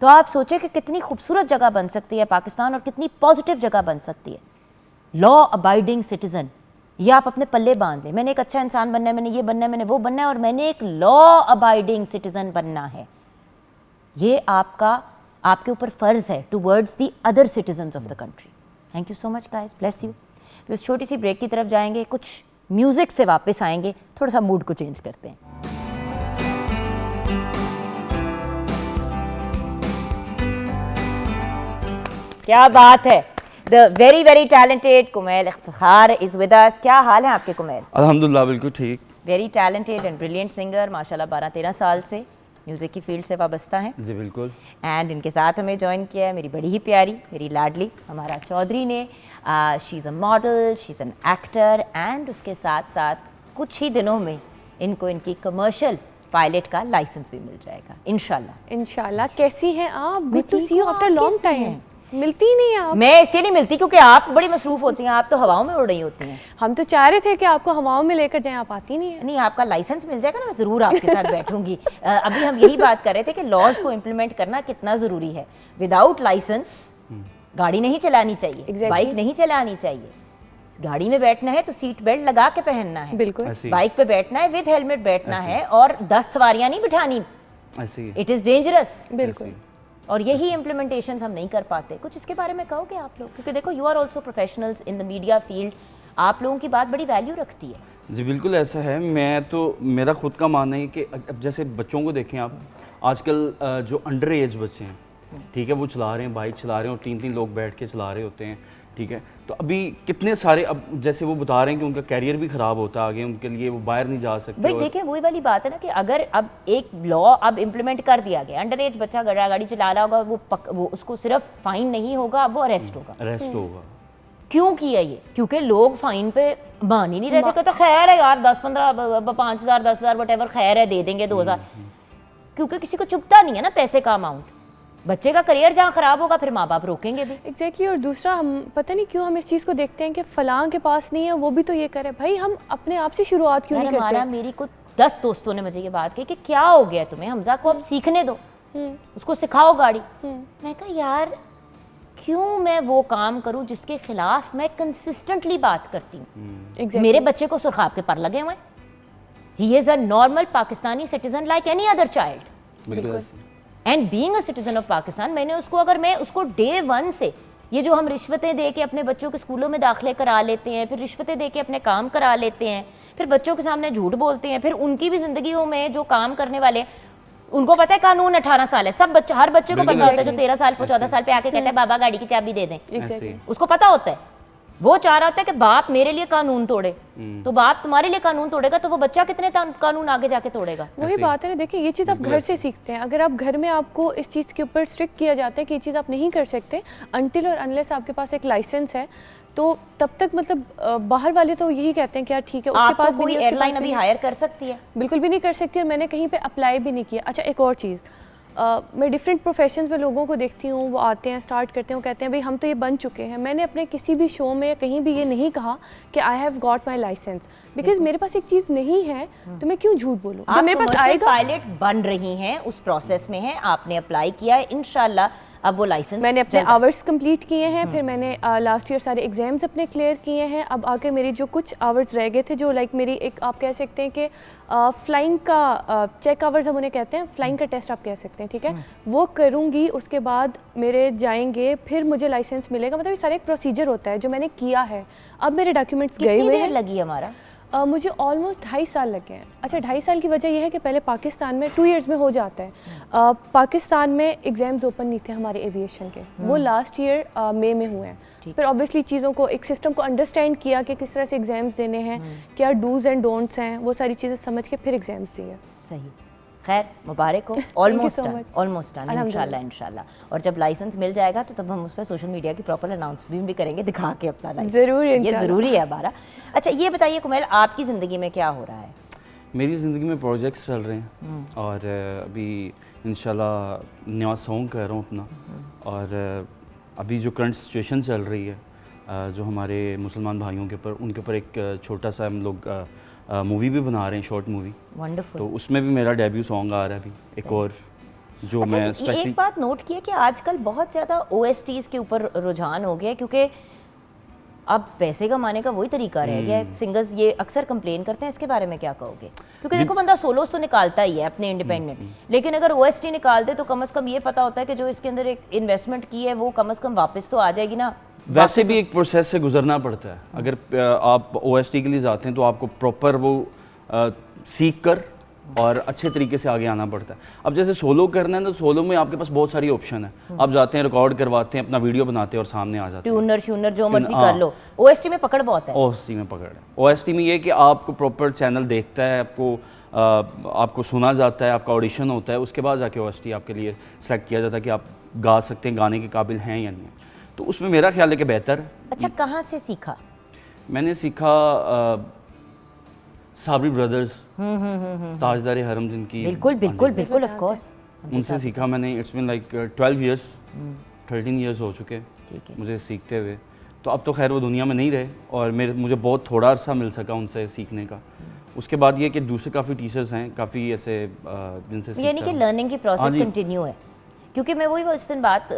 तो आप सोचें कि कितनी खूबसूरत जगह बन सकती है पाकिस्तान और कितनी पॉजिटिव जगह बन सकती है। लॉ अबाइडिंग सिटीज़न, ये आप अपने पल्ले बांध दें। मैंने एक अच्छा इंसान बनना है, मैंने ये बनना है, मैंने वो बनना है, और मैंने एक लॉ अबाइडिंग सिटीज़न बनना है। ये आपके ऊपर फ़र्ज़ है towards the other citizens of the country. Thank you so much guys, bless you. फिर उस छोटी सी ब्रेक की तरफ जाएंगे, कुछ म्यूज़िक से वापस आएंगे, थोड़ा सा मूड को चेंज करते हैं। क्या बात है, the very very talented Kumail Iftikhar is with us. क्या हाल है आपके कुमैल? अल्हम्दुलिल्लाह बिल्कुल ठीक। Very talented and brilliant singer, माशाल्लाह 12-13 साल से म्यूज़िक की फील्ड से वाबस्ता हैं जी बिल्कुल। एंड इनके साथ हमें ज्वाइन किया है मेरी बड़ी ही प्यारी, मेरी लाडली हमारा चौधरी ने। She is a model, she is an actor, and उसके साथ साथ कुछ ही दिनों में इनको इनकी कमर्शियल पायलट का लाइसेंस भी मिल जाएगा इंशाल्लाह। इंशाल्लाह। कैसी हैं आप? गुड टू ठीक सी यू हूँ, आफ्टर आप लॉन्ग कैसे टाइम। हैं? मिलती ही नहीं आप। मैं इसलिए नहीं मिलती क्योंकि आप बड़ी मसरूफ होती हैं, आप तो हवाओं में उड़ रही होती हैं। हम तो चाह रहे थे कि आपको हवाओं में लेकर जाएं, आप आती नहीं है। नहीं, आपका लाइसेंस मिल जाएगा ना, मैं ज़रूर आपके साथ बैठूंगी। अभी हम यही बात कर रहे थे कि लॉज को इम्प्लीमेंट करना कितना ज़रूरी है। विदाउट लाइसेंस गाड़ी नहीं चलानी चाहिए, Exactly. बाइक नहीं चलानी चाहिए। गाड़ी में बैठना है तो सीट बेल्ट लगा के पहनना है, बिल्कुल। ऐसे ही। बाइक पे बैठना है विद हेलमेट बैठना है, और 10 सवारियां नहीं बिठानी, ऐसे ही। It is dangerous. बिल्कुल। और यही इम्प्लीमेंटेशन हम नहीं कर पाते। कुछ इसके बारे में कहोगे आप लोग, क्योंकि देखो you are also professionals in the media field, आप लोगों की बात बड़ी वैल्यू रखती है। जी बिल्कुल ऐसा है। मैं तो, मेरा खुद का मानना है कि अब जैसे बच्चों को देखें आप, आजकल जो अंडर एज बच्चे हैं, ठीक है, वो चला रहे हैं, बाइक चला रहे हैं और 3-3 लोग बैठ के चला रहे होते हैं, ठीक है। तो अभी कितने सारे, अब जैसे वो बता रहे हैं कि उनका कैरियर भी ख़राब होता है आगे, उनके लिए वो बाहर नहीं जा सकते। भाई और देखिए वही वाली बात है ना कि अगर अब एक लॉ अब इम्प्लीमेंट कर दिया गया, अंडर एज बच्चा गाड़ी चला रहा होगा, वो उसको सिर्फ फाइन नहीं होगा, अब वो अरेस्ट होगा। अरेस्ट होगा। क्यों किया ये? क्योंकि लोग फाइन पे मान ही नहीं रहते, कहते खैर है यार 10-15 5,000 10,000 वटेवर खैर है, दे देंगे 2,000, क्योंकि किसी को चुभता नहीं है ना पैसे का अमाउंट। बच्चे का करियर जहाँ खराब होगा फिर माँ बाप रोकेंगे भी। एग्जैक्टली। और दूसरा, हम पता नहीं क्यों हम इस चीज़ को देखते हैं कि फलां के पास नहीं है वो भी तो ये करे। भाई हम अपने आप से शुरुआत क्यों नहीं हमारा करते? मेरी कुछ 10 दोस्तों ने मुझे ये बात कही कि क्या हो गया तुम्हें, हमजा को अब सीखने दो, उसको सिखाओ गाड़ी। मैं कहा यार क्यों मैं वो काम करूं जिसके खिलाफ मैं कंसिस्टेंटली बात करती हूँ। Exactly. मेरे बच्चे को सुरखाब के पर लगे हुए, he is a normal Pakistani citizen like any other child, बिल्कुल। And being a citizen of Pakistan. मैंने उसको, अगर मैं उसको डे 1 से, ये जो हम रिश्वतें दे के अपने बच्चों के स्कूलों में दाखिले करा लेते हैं, फिर रिश्वतें दे के अपने काम करा लेते हैं, फिर बच्चों के सामने झूठ बोलते हैं, फिर उनकी भी जिंदगियों में जो काम करने वाले, उनको पता है कानून 18 साल है, सब बच्चे, हर बच्चे को पता होता है जो 13 साल पे 14 साल पे आके कहता है बाबा गाड़ी की चाबी दे दें, Exactly. उसको पता होता है। वो चाह रहा होता है कि बाप मेरे लिए कानून तोड़े, तो बाप तुम्हारे लिए कानून तोड़ेगा तो वो बच्चा कितने कानून आगे जाके तोड़ेगा। वही बात है ना। देखिए ये चीज़ आप घर से सीखते हैं। अगर आप घर में आपको इस चीज़ के ऊपर स्ट्रिक्ट किया जाता है कि ये चीज़ आप नहीं कर सकते अनटिल और अनलेस आपके पास एक लाइसेंस है, तो तब तक मतलब बाहर वाले तो यही कहते हैं कि यार ठीक है, उसके आपको पास भी कोई नहीं, उसके एयरलाइन पास भी अभी नहीं। हायर कर सकती है? बिल्कुल भी नहीं कर सकती, और मैंने कहीं पे अप्लाई भी नहीं किया। अच्छा, एक और चीज़, मैं डिफरेंट प्रोफेशंस में लोगों को देखती हूँ, वो आते हैं, स्टार्ट करते हैं, वो कहते हैं भाई हम तो ये बन चुके हैं। मैंने अपने किसी भी शो में या कहीं भी ये नहीं कहा कि I have got my licence, because मेरे पास एक चीज़ नहीं है तो मैं क्यों झूठ बोलूँ जब मेरे पास आएगा। पायलट बन रही हैं, उस प्रोसेस में है, आपने अप्लाई किया है, इंशाल्लाह अब वो लाइसेंस मैंने अपने आवर्स कंप्लीट किए हैं, फिर मैंने लास्ट ईयर सारे एग्जाम्स अपने क्लियर किए हैं। अब आके मेरी जो कुछ आवर्स रह गए थे, जो लाइक मेरी एक, आप कह सकते हैं कि फ्लाइंग का चेक आवर्स हम उन्हें कहते हैं, फ्लाइंग का टेस्ट आप कह सकते हैं, ठीक है, वो करूँगी। उसके बाद मेरे जाएंगे, फिर मुझे लाइसेंस मिलेगा। मतलब ये सारा एक प्रोसीजर होता है जो मैंने किया है। अब मेरे डॉक्यूमेंट्स गए कितनी हुए देर हैं। लगी हमारा? मुझे ऑलमोस्ट 2.5 साल लगे हैं। अच्छा, 2.5 साल की वजह यह है कि पहले पाकिस्तान में 2 इयर्स में हो जाता है। पाकिस्तान में एग्ज़ाम्स ओपन नहीं थे हमारे एविएशन के, वो लास्ट ईयर मई में हुए हैं। फिर ऑब्वियसली चीज़ों को, एक सिस्टम को अंडरस्टैंड किया कि किस तरह से एग्ज़ाम्स देने हैं, क्या डूज़ एंड डोंट्स हैं, वो सारी चीज़ें समझ के फिर एग्ज़ाम्स दिए। सही, खैर मुबारक हो। Almost so done, much. Almost done, इंशाल्लाह इंशाल्लाह। और जब लाइसेंस मिल जाएगा तो तब हम उस पर सोशल मीडिया की प्रॉपर अनाउंसमेंट भी करेंगे, दिखा के अपना लाइसेंस। ज़रूर, ये इंशाल्लाह। ज़रूरी है हमारा। अच्छा ये बताइए कुमैल, आपकी ज़िंदगी में क्या हो रहा है? मेरी ज़िंदगी में प्रोजेक्ट्स चल रहे हैं और अभी इंशाल्लाह नया सॉन्ग कर रहा हूँ अपना। और अभी जो करंट सिचुएशन चल रही है, जो हमारे मुसलमान भाइयों के ऊपर, उनके ऊपर एक छोटा सा हम लोग मूवी भी बना रहे हैं, शॉर्ट मूवी। वंडरफुल। तो उसमें भी मेरा डेब्यू सॉन्ग आ रहा है अभी एक और, जो अच्छा, मैं ये स्पेशली एक बात नोट की है कि आजकल बहुत ज़्यादा OSTs के ऊपर रुझान हो गया है, क्योंकि अब पैसे कमाने का वही तरीका रह गया है। सिंगर्स ये अक्सर कंप्लेन करते हैं, इसके बारे में क्या कहोगे? क्योंकि देखो बंदा सोलोस तो निकालता ही है अपने इंडिपेंडेंट, लेकिन अगर OST निकाल दे तो कम से कम ये पता होता है कि जो इसके अंदर एक इन्वेस्टमेंट की है वो कम से कम वापस तो आ जाएगी ना। वैसे भी एक प्रोसेस से गुजरना पड़ता है। अगर आप OST के लिए जाते हैं तो आपको प्रॉपर वो सीख कर और अच्छे तरीके से आगे आना पड़ता है। अब जैसे सोलो करना है तो सोलो में आपके पास बहुत सारी ऑप्शन है। आप जाते हैं, रिकॉर्ड करवाते हैं, अपना वीडियो बनाते हैं और सामने आ जाते हैं। ट्यूनर श्यूनर जो मर्जी हाँ। कर लो। OST में पकड़ बहुत है। OST में पकड़ है। OST में ये कि आपको प्रॉपर चैनल देखता है, आपको सुना जाता है, आपका ऑडिशन होता है, उसके बाद जाके OST आपके लिए सेलेक्ट किया जाता है कि आप गा सकते हैं, गाने के काबिल हैं या नहीं। तो उसमें मेरा ख्याल है कि बेहतर। अच्छा, कहाँ से सीखा? मैंने सीखा साबरी ब्रदर्स, ताजदार हरम जिनकी, बिल्कुल बिल्कुल बिल्कुल ऑफ कोर्स उनसे सीखा मैंने। It's been like 12 years, 13 years हो चुके ठीक है। मुझे सीखते हुए। तो अब तो खैर वो दुनिया में नहीं रहे और मुझे बहुत थोड़ा अरसा मिल सका उनसे सीखने का। उसके बाद ये कि दूसरे काफ़ी टीचर्स हैं, काफ़ी ऐसे जिनसे यानी कि लर्निंग की प्रोसेस कंटिन्यू है। क्योंकि मैं वही उस दिन बात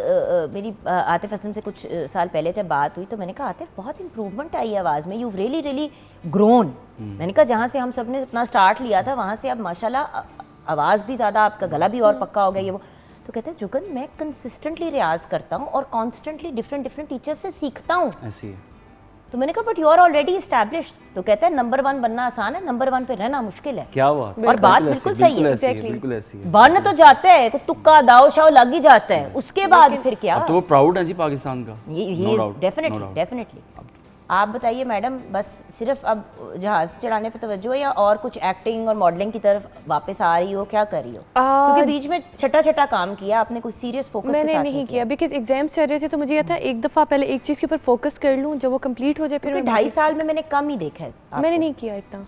मेरी आतिफ असलम से कुछ साल पहले जब बात हुई तो मैंने कहा आतिफ बहुत इंप्रूवमेंट आई है आवाज़ में, यू रियली रियली ग्रोन। मैंने कहा जहाँ से हम सब ने अपना स्टार्ट लिया था वहाँ से अब माशाल्लाह आवाज़ भी ज़्यादा, आपका गला भी और पक्का हो गया ये वो। तो कहते हैं जुगन मैं कंसिस्टेंटली रियाज करता हूँ और कॉन्स्टेंटली डिफरेंट टीचर्स से सीखता हूँ। ऐसी है। तो मैंने कहा but you are already established. तो कहते हैं नंबर 1 बनना आसान है, नंबर 1 पे रहना मुश्किल है। क्या बात, और बात बिल्कुल सही है, बिल्कुल ऐसी है। बन तो जाता है, तुक्का दाव शाव लग ही जाता है, उसके बाद फिर क्या। अब तो वो प्राउड है जी पाकिस्तान का। Definitely definitely. आप बताइए मैडम, बस सिर्फ अब जहाज चढ़ाने पे तवज्जो है या और कुछ एक्टिंग और मॉडलिंग की तरफ वापस आ रही हो, क्या कर रही हो? क्योंकि बीच में छटा काम किया आपने, कुछ सीरियस फोकस के साथ मैंने नहीं किया बिकॉज एग्जाम्स चल रहे थे। तो मुझे ये था एक दफ़ा पहले एक चीज़ के ऊपर फोकस कर लूँ, जब वो कंप्लीट हो जाए फिर। 2.5 साल में मैंने कम ही देखा है मैंने नहीं किया इतना।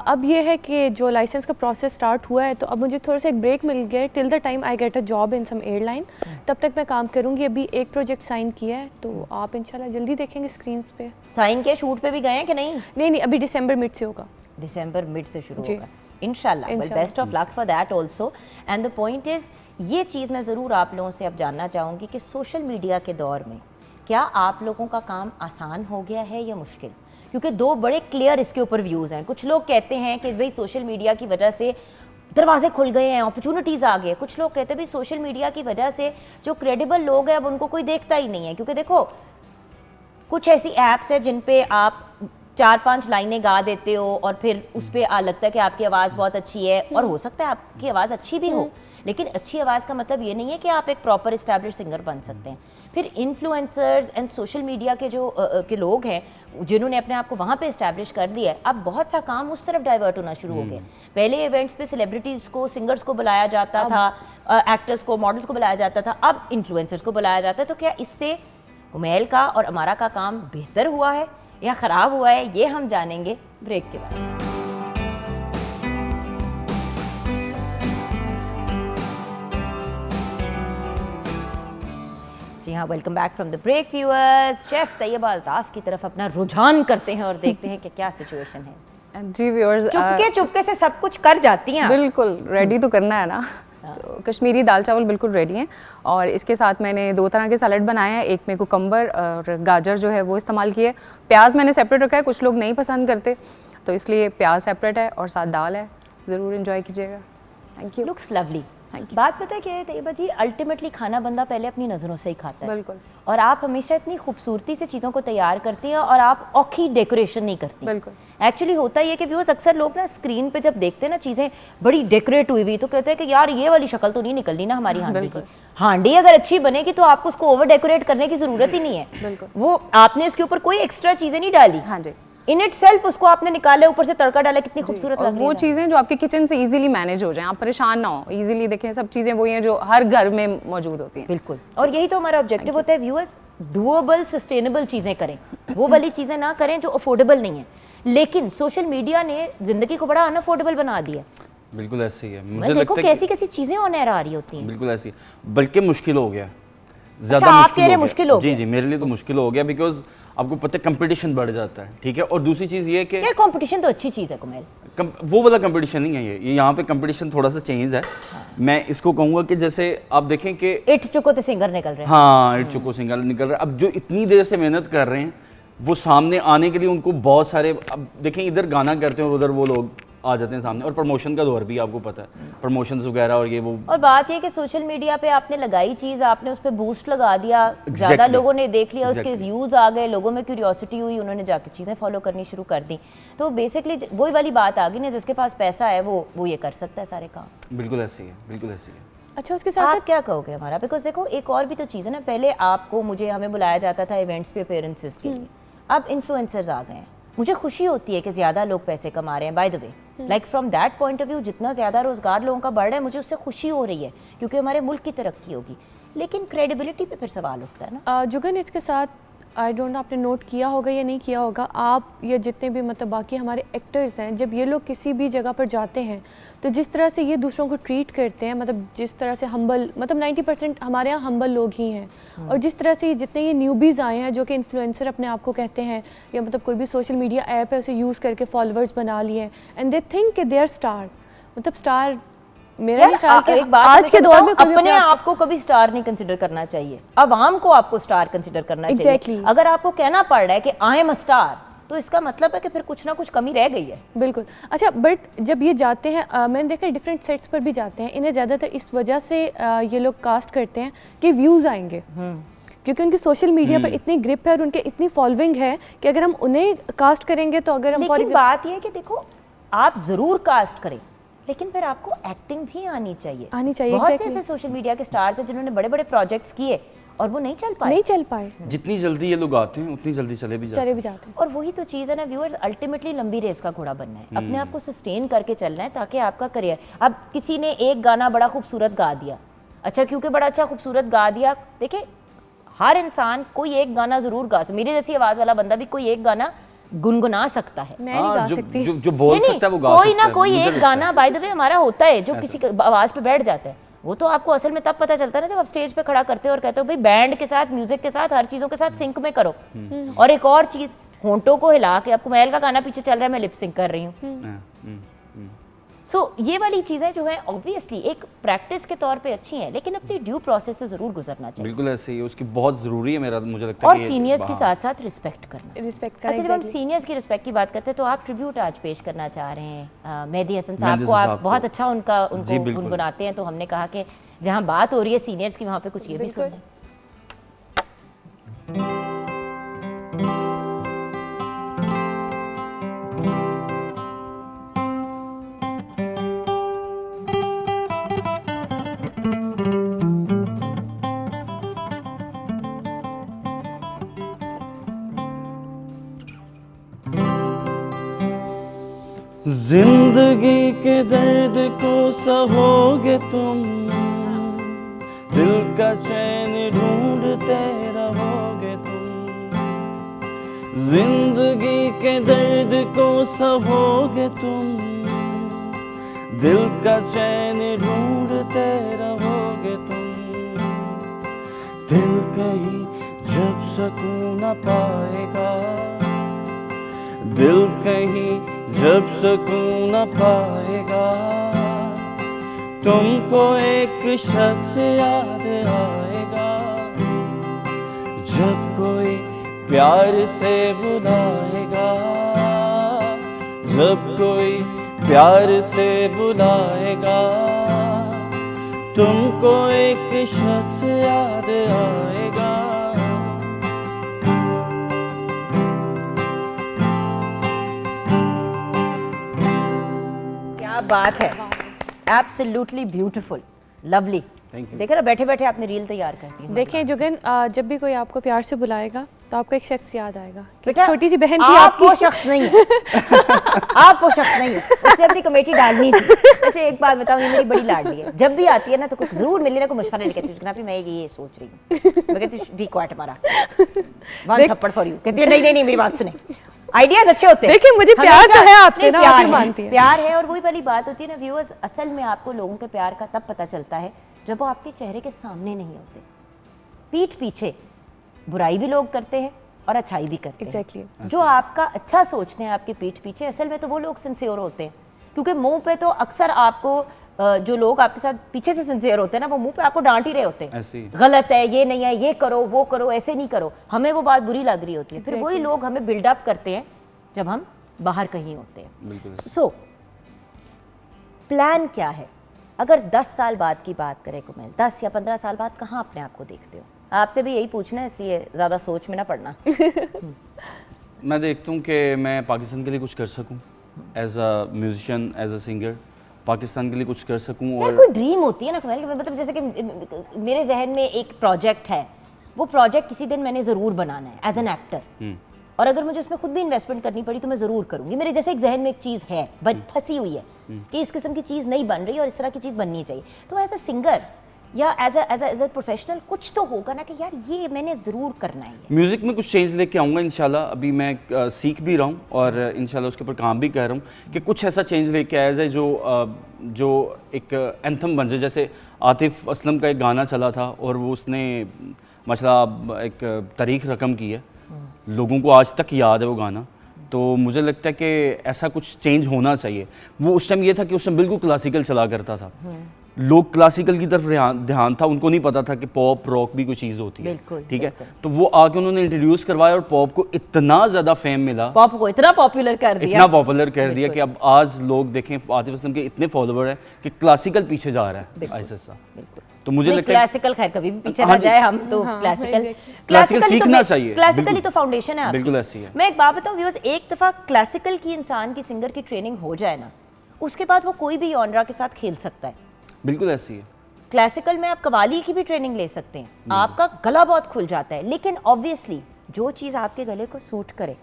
अब ये है कि जो लाइसेंस का प्रोसेस स्टार्ट हुआ है तो अब मुझे थोड़ा सा एक ब्रेक मिल गया है till the time I get a job in some airline. तब तक मैं काम करूँगी। अभी एक प्रोजेक्ट साइन किया है तो आप इंशाल्लाह जल्दी देखेंगे स्क्रीन पे। साइन के शूट पे भी गए हैं कि नहीं? नहीं, अभी दिसंबर मिड से होगा। दिसंबर मिड से शुरू होगा इंशाल्लाह। Well best of luck for that also. And the point is, ये चीज़ मैं ज़रूर आप लोगों से अब जानना चाहूँगी कि सोशल मीडिया के दौर में क्या आप लोगों का काम आसान हो गया है या मुश्किल? क्योंकि दो बड़े क्लियर इसके ऊपर व्यूज़ हैं। कुछ लोग कहते हैं कि भाई सोशल मीडिया की वजह से दरवाजे खुल गए हैं, अपॉर्चुनिटीज़ आ गए। कुछ लोग कहते हैं भाई सोशल मीडिया की वजह से जो क्रेडिबल लोग हैं अब उनको कोई देखता ही नहीं है। क्योंकि देखो कुछ ऐसी ऐप्स हैं जिन पे आप 4-5 लाइनें गा देते हो और फिर उस पर लगता है कि आपकी आवाज़ बहुत अच्छी है, और हो सकता है आपकी आवाज़ अच्छी भी हो, लेकिन अच्छी आवाज़ का मतलब ये नहीं है कि आप एक प्रॉपर एस्टैब्लिश सिंगर बन सकते हैं। फिर इन्फ्लुएंसर्स एंड सोशल मीडिया के जो के लोग हैं जिन्होंने अपने आप को वहाँ पे एस्टैब्लिश कर दिया है, अब बहुत सा काम उस तरफ डाइवर्ट होना शुरू हो गया। पहले इवेंट्स पे सेलिब्रिटीज़ को, सिंगर्स को बुलाया जाता था, एक्टर्स को, मॉडल्स को बुलाया जाता था, अब इन्फ्लुएंसर्स को बुलाया जाता है। तो क्या इससे उमैल का और अमारा का काम बेहतर हुआ है या ख़राब हुआ है, ये हम जानेंगे ब्रेक के बाद। जी हाँ, welcome back from the break viewers. Chef Tayyaba Altaf की तरफ अपना रुझान करते हैं और देखते हैं कि क्या सिचुएशन है। जी व्यूअर्स, चुपके से सब कुछ कर जाती हैं। बिल्कुल रेडी तो करना है ना। तो कश्मीरी दाल चावल बिल्कुल रेडी हैं और इसके साथ मैंने 2 तरह के सलाद बनाए हैं। एक में कुकम्बर और गाजर जो है वो इस्तेमाल किए। प्याज मैंने सेपरेट रखा है, कुछ लोग नहीं पसंद करते तो इसलिए प्याज सेपरेट है और साथ दाल है। ज़रूर एंजॉय कीजिएगा। Thank you. Looks lovely. बात पता है क्या है तैयबा जी, अल्टीमेटली खाना बंदा पहले अपनी नज़रों से ही खाता है। बिल्कुल। और आप हमेशा इतनी खूबसूरती से चीज़ों को तैयार करती हैं और आप औखी डेकोरेशन नहीं करती। बिल्कुल। एक्चुअली होता ही है कि व्यूअर्स अक्सर लोग ना स्क्रीन पे जब देखते हैं ना चीज़ें बड़ी डेकोरेट हुई हुई तो कहते हैं कि यार ये वाली शक्ल तो नहीं निकलनी ना हमारी हांडी की। हांडी अगर अच्छी बनेगी तो आपको उसको ओवर डेकोरेट करने की ज़रूरत ही नहीं है। बिल्कुल। वो आपने इसके ऊपर कोई एक्स्ट्रा चीज़ें नहीं डाली। हाँ जी। इन इट सेल्फ उसको आपने निकाले, ऊपर से तड़का डाला, कितनी खूबसूरत लग रही है। वो चीज़ें जो आपके किचन से इजीली मैनेज हो जाएं, आप परेशान ना हो, इजीली देखें। सब चीज़ें वही हैं जो हर घर में मौजूद होती हैं। बिल्कुल। और यही तो हमारा ऑब्जेक्टिव होता है व्यूअर्स, डुएबल सस्टेनेबल चीज़ें करें, वो वाली चीज़ें ना करें जो अफोर्डेबल नहीं है। लेकिन सोशल मीडिया ने जिंदगी को बड़ा अनअफोर्डेबल बना दिया। बिल्कुल ऐसे ही है। मुझे देखो कैसी कैसी चीज़ें ऑन एयर आ रही होती हैं। बिल्कुल ऐसी, बल्कि मुश्किल हो गया, ज़्यादा मुश्किल हो गया। जी, मेरे लिए तो मुश्किल हो गया बिकॉज आपको पता है कंपटीशन बढ़ जाता है, ठीक है। और दूसरी चीज़ ये है कि यार कंपटीशन तो अच्छी चीज़ है कुमैल, वो वाला कंपटीशन नहीं है ये यहाँ पे कंपटीशन थोड़ा सा चेंज है। मैं इसको कहूँगा कि जैसे आप देखें कि इट चुको तो सिंगर निकल रहे हैं। हाँ, इट चुको सिंगर निकल रहे हैं। अब जो इतनी देर से मेहनत कर रहे हैं वो सामने आने के लिए उनको बहुत सारे, अब देखें इधर गाना करते हैं और उधर वो लोग आ जाते हैं सामने। और प्रमोशन का दौर भी आपको पता है, प्रमोशंस वगैरह और ये वो। और बात ये कि सोशल मीडिया पे आपने लगाई चीज़, आपने उस पर बूस्ट लगा दिया, ज़्यादा लोगों ने देख लिया, उसके व्यूज़ आ गए, लोगों में क्यूरियोसिटी हुई, उन्होंने जाकर चीज़ें फॉलो करनी शुरू कर दी। तो बेसिकली वही वाली बात आ गई ना, जिसके पास पैसा है वो ये कर सकता है सारे काम। बिल्कुल ऐसी है, बिल्कुल ऐसी है। अच्छा, उसके साथ आप क्या कहोगे हमारा? बिकॉज देखो एक और भी तो चीज़ है ना, पहले आपको हमें बुलाया जाता था इवेंट्स पे अपीयरेंसेस के लिए, अब इन्फ्लुएंसर्स आ गए हैं। मुझे खुशी होती है कि ज़्यादा लोग पैसे कमा रहे हैं। By the way, like from that point of view, जितना ज़्यादा रोज़गार लोगों का बढ़ रहा है मुझे उससे खुशी हो रही है क्योंकि हमारे मुल्क की तरक्की होगी। लेकिन क्रेडिबिलिटी पे फिर सवाल उठता है ना। जुगन, इसके साथ आई डोंट नो आपने नोट किया होगा या नहीं किया होगा, आप या जितने भी मतलब बाकी हमारे एक्टर्स हैं, जब ये लोग किसी भी जगह पर जाते हैं तो जिस तरह से ये दूसरों को ट्रीट करते हैं, मतलब जिस तरह से हम्बल, मतलब 90% हमारे यहाँ हम्बल लोग ही हैं, और जिस तरह से जितने ये न्यूबीज़ आए हैं जो कि इन्फ्लुएंसर अपने आप को कहते हैं, या मतलब कोई भी सोशल मीडिया ऐप है उसे यूज़ करके फॉलोअर्स बना लिए हैं, एंड दे थिंक कि दे आर स्टार, मतलब स्टार मेरा नहीं ख्याल कि एक बात आज के दौर में कोई भी अपने आप को कभी स्टार नहीं कंसिडर करना चाहिए, आवाम को आपको स्टार कंसिडर करना चाहिए। Exactly. अगर आपको कहना पड़ रहा है कि आई एम अ स्टार, तो इसका मतलब है कि फिर कुछ ना कुछ कमी रह गई है। बिल्कुल। अच्छा, बट जब ये जाते हैं, मैंने देखा डिफरेंट सेट्स पर भी जाते हैं, इन्हें ज़्यादातर इस वजह से ये लोग कास्ट करते हैं कि व्यूज़ आएंगे, क्योंकि उनकी सोशल मीडिया पर इतनी ग्रिप है और उनके इतनी फॉलोइंग है कि अगर हम उन्हें कास्ट करेंगे तो अगर हम लेकिन बात यह है कि देखो, आप जरूर कास्ट करें, लेकिन फिर आपको एक्टिंग भी आनी चाहिए। बहुत से ऐसे सोशल मीडिया के स्टार्स हैं जिन्होंने बड़े बड़े प्रोजेक्ट्स किए और वो नहीं चल पाए। जितनी जल्दी ये लोग आते हैं उतनी जल्दी चले भी जाते हैं। और वही तो चीज़ है ना व्यूअर्स, अल्टीमेटली लंबी रेस का घोड़ा बनना है, अपने आप को सस्टेन करके चलना है ताकि आपका करियर। अब किसी ने एक गाना बड़ा खूबसूरत गा दिया, अच्छा क्योंकि बड़ा अच्छा खूबसूरत गा दिया, देखिए हर इंसान कोई एक गाना जरूर गा सकता, मेरी जैसी आवाज़ वाला बंदा भी कोई एक गाना गुनगुना सकता है। मैं नहीं गा सकती। जो बोल सकता है वो गा कोई सकता ना है। कोई मुझे एक लगता गाना बाय द वे हमारा होता है जो किसी आवाज पे बैठ जाता है, वो तो आपको असल में तब पता चलता है ना जब आप स्टेज पे खड़ा करते हो और कहते हो भाई बैंड के साथ, म्यूजिक के साथ, हर चीजों के साथ सिंक में करो। और एक और चीज, होंठों को हिला के, आपको महल का गाना पीछे चल रहा है, मैं लिप सिंक कर रही हूँ। सो ये वाली चीजें जो है ऑब्वियसली एक प्रैक्टिस के तौर पे अच्छी हैं, लेकिन अपनी ड्यू प्रोसेस से जरूर गुजरना चाहिए। बिल्कुल ऐसे ही, उसकी बहुत जरूरी है, मेरा मुझे लगता है। और सीनियर्स के साथ साथ रिस्पेक्ट करना। अच्छा, जब हम सीनियर्स की रिस्पेक्ट की बात करते हैं तो आप ट्रिब्यूट आज पेश करना चाह रहे हैं मेहदी हसन साहब को। आप बहुत अच्छा उनको गुनगुनाते हैं, तो हमने कहा कि जहाँ बात हो रही है सीनियर्स की, वहाँ पे कुछ ये भी सुने। जिंदगी के दर्द को सहोगे तुम, दिल का चैन ढूंढते रहोगे तुम। जिंदगी के दर्द को सहोगे तुम, दिल का चैन ढूंढते रहोगे तुम। दिल कहीं जब सुकून न पाएगा, दिल कहीं जब सुकून न पाएगा, तुमको एक शख्स याद आएगा। जब कोई प्यार से बुलाएगा, जब कोई प्यार से बुलाएगा, तुमको एक शख्स याद आएगा। बात है, एब्सोल्युटली ब्यूटीफुल, लवली। देख रहे बैठे बैठे आपने रील तैयार कर दी। देखें जुगन, जब भी कोई आपको प्यार से बुलाएगा तो आपको एक शख्स याद आएगा। बेटा, छोटी सी बहन थी आप वो शख्स नहीं है। आप वो शख्स नहीं है, उससे अपनी कमेटी डालनी थी। वैसे एक बात बताऊं, ये मेरी बड़ी लाडली है, जब भी आती है ना तो कुछ जरूर मिलने ना, कोई मशवरा नहीं कहती मैं ये सोच रही हूँ, मैं कहती बी क्वाइट हमारा वन थप्पड़ फॉर यू, कहती है नहीं मेरी बात सुने, आइडियाज अच्छे होते हैं। देखिए मुझे प्यार तो है आपसे ना, आप मानती हैं। प्यार है, और वही वाली बात होती है ना व्यूअर्स, असल में आपको लोगों के प्यार का तब पता चलता है जब वो आपके चेहरे के सामने नहीं होते। पीठ पीछे बुराई भी लोग करते हैं और अच्छाई भी करते हैं। जो आपका अच्छा सोचते हैं आपके पीठ पीछे, असल में तो वो लोग सिंसियर होते हैं, क्योंकि मुंह पे तो अक्सर आपको जो लोग आपके साथ पीछे से सिंसियर होते हैं ना, वो मुंह पे आपको डांट ही रहे होते हैं, गलत है, ये नहीं है, ये करो, वो करो, ऐसे नहीं करो। हमें वो बात बुरी लग रही होती है, फिर वही लोग हमें बिल्डअप करते हैं जब हम बाहर कहीं होते हैं। सो प्लान क्या है? अगर 10 साल बाद की बात करें कुमैल, 10 या 15 साल बाद कहाँ अपने आप को देखते हो? आपसे भी यही पूछना है, इसलिए ज़्यादा सोच में ना पड़ना। मैं देखता हूँ कि मैं पाकिस्तान के लिए कुछ कर सकूँ, as a musician, as a singer, Pakistan के लिए कुछ कर सकूँ। और कोई ड्रीम होती है ना कुमैल, मतलब जैसे कि मेरे जहन में एक प्रोजेक्ट है, वो प्रोजेक्ट किसी दिन मैंने ज़रूर बनाना है एज एन एक्टर, और अगर मुझे उसमें खुद भी इन्वेस्टमेंट करनी पड़ी तो मैं ज़रूर करूँगी। मेरे जैसे एक जहन में एक चीज़ है, फंसी हुई है कि इस किस्म की चीज़ नहीं बन रही और इस तरह की चीज़ बननी चाहिए। तो एज अ सिंगर या एज अ प्रोफेशनल कुछ तो होगा ना कि यार ये मैंने ज़रूर करना है। म्यूज़िक में कुछ चेंज लेके आऊँगा इंशाल्लाह। अभी मैं सीख भी रहा हूँ और इंशाल्लाह उसके ऊपर काम भी कर रहा हूँ कि कुछ ऐसा चेंज लेके आया जाए जो एक एंथम बन जाए। जैसे आतिफ असलम का एक गाना चला था और वो उसने माशाल्लाह एक तारीख रकम की है, लोगों को आज तक याद है वो गाना। तो मुझे लगता है कि ऐसा कुछ चेंज होना चाहिए। वो उस टाइम ये था कि उस टाइम बिल्कुल क्लासिकल चला करता था, लोग क्लासिकल की तरफ ध्यान था, उनको नहीं पता था कि पॉप रॉक भी कोई चीज़ होती है। ठीक है, तो वो आके उन्होंने इंट्रोड्यूस करवाया और पॉप को इतना ज़्यादा फेम मिला, पॉप को इतना पॉपुलर कर दिया कि अब आज लोग देखें आतिफ असलम के इतने फॉलोवर हैं कि क्लासिकल पीछे जा रहा है ऐसा। तो मुझे लगता है क्लासिकल खैर कभी भी पीछे ना जाए, हम तो क्लासिकल सीखना चाहिए। क्लासिकल ही तो फाउंडेशन है आपकी। बिल्कुल ऐसी है। मैं एक बात बताऊं व्यूअर्स, एक दफ़ा क्लासिकल की इंसान की सिंगर की ट्रेनिंग हो जाए ना, उसके बाद वो कोई भी जॉनरा के साथ खेल सकता है। बिल्कुल ऐसी है। क्लासिकल में आप कवाली की भी ट्रेनिंग ले सकते हैं, आपका गला बहुत खुल जाता है। लेकिन ऑब्वियसली जो चीज़ आपके गले को सूट करे,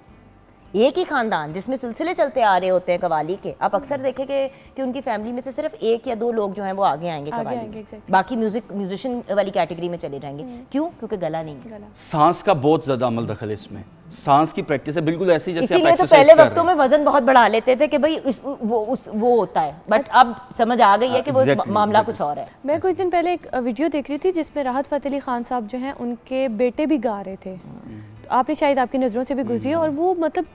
एक ही खानदान जिसमें सिलसिले चलते आ रहे होते हैं कवाली के, आप अक्सर देखेंगे कि उनकी फैमिली में से सिर्फ 1 या 2 लोग जो हैं वो आगे आएंगे कवाली में, बाकी म्यूजिशियन वाली कैटेगरी में चले जाएंगे। क्यों? क्योंकि गला नहीं है। सांस का बहुत ज्यादा अमल दखल है इसमें, सांस की प्रैक्टिस है बिल्कुल ऐसी जैसे आप इसीलिए तो एक्सरसाइज पहले कर वक्तों में वजन बहुत बढ़ा लेते थे कि भाई वो होता है, बट अब समझ आ गई है कि वो मामला कुछ और है। मैं कुछ दिन पहले एक वीडियो देख रही थी जिसमें राहत फ़तेह अली खान साहब जो हैं उनके बेटे भी गा रहे थे, तो आपने शायद आपकी नज़रों से भी गुजरी है, और वो मतलब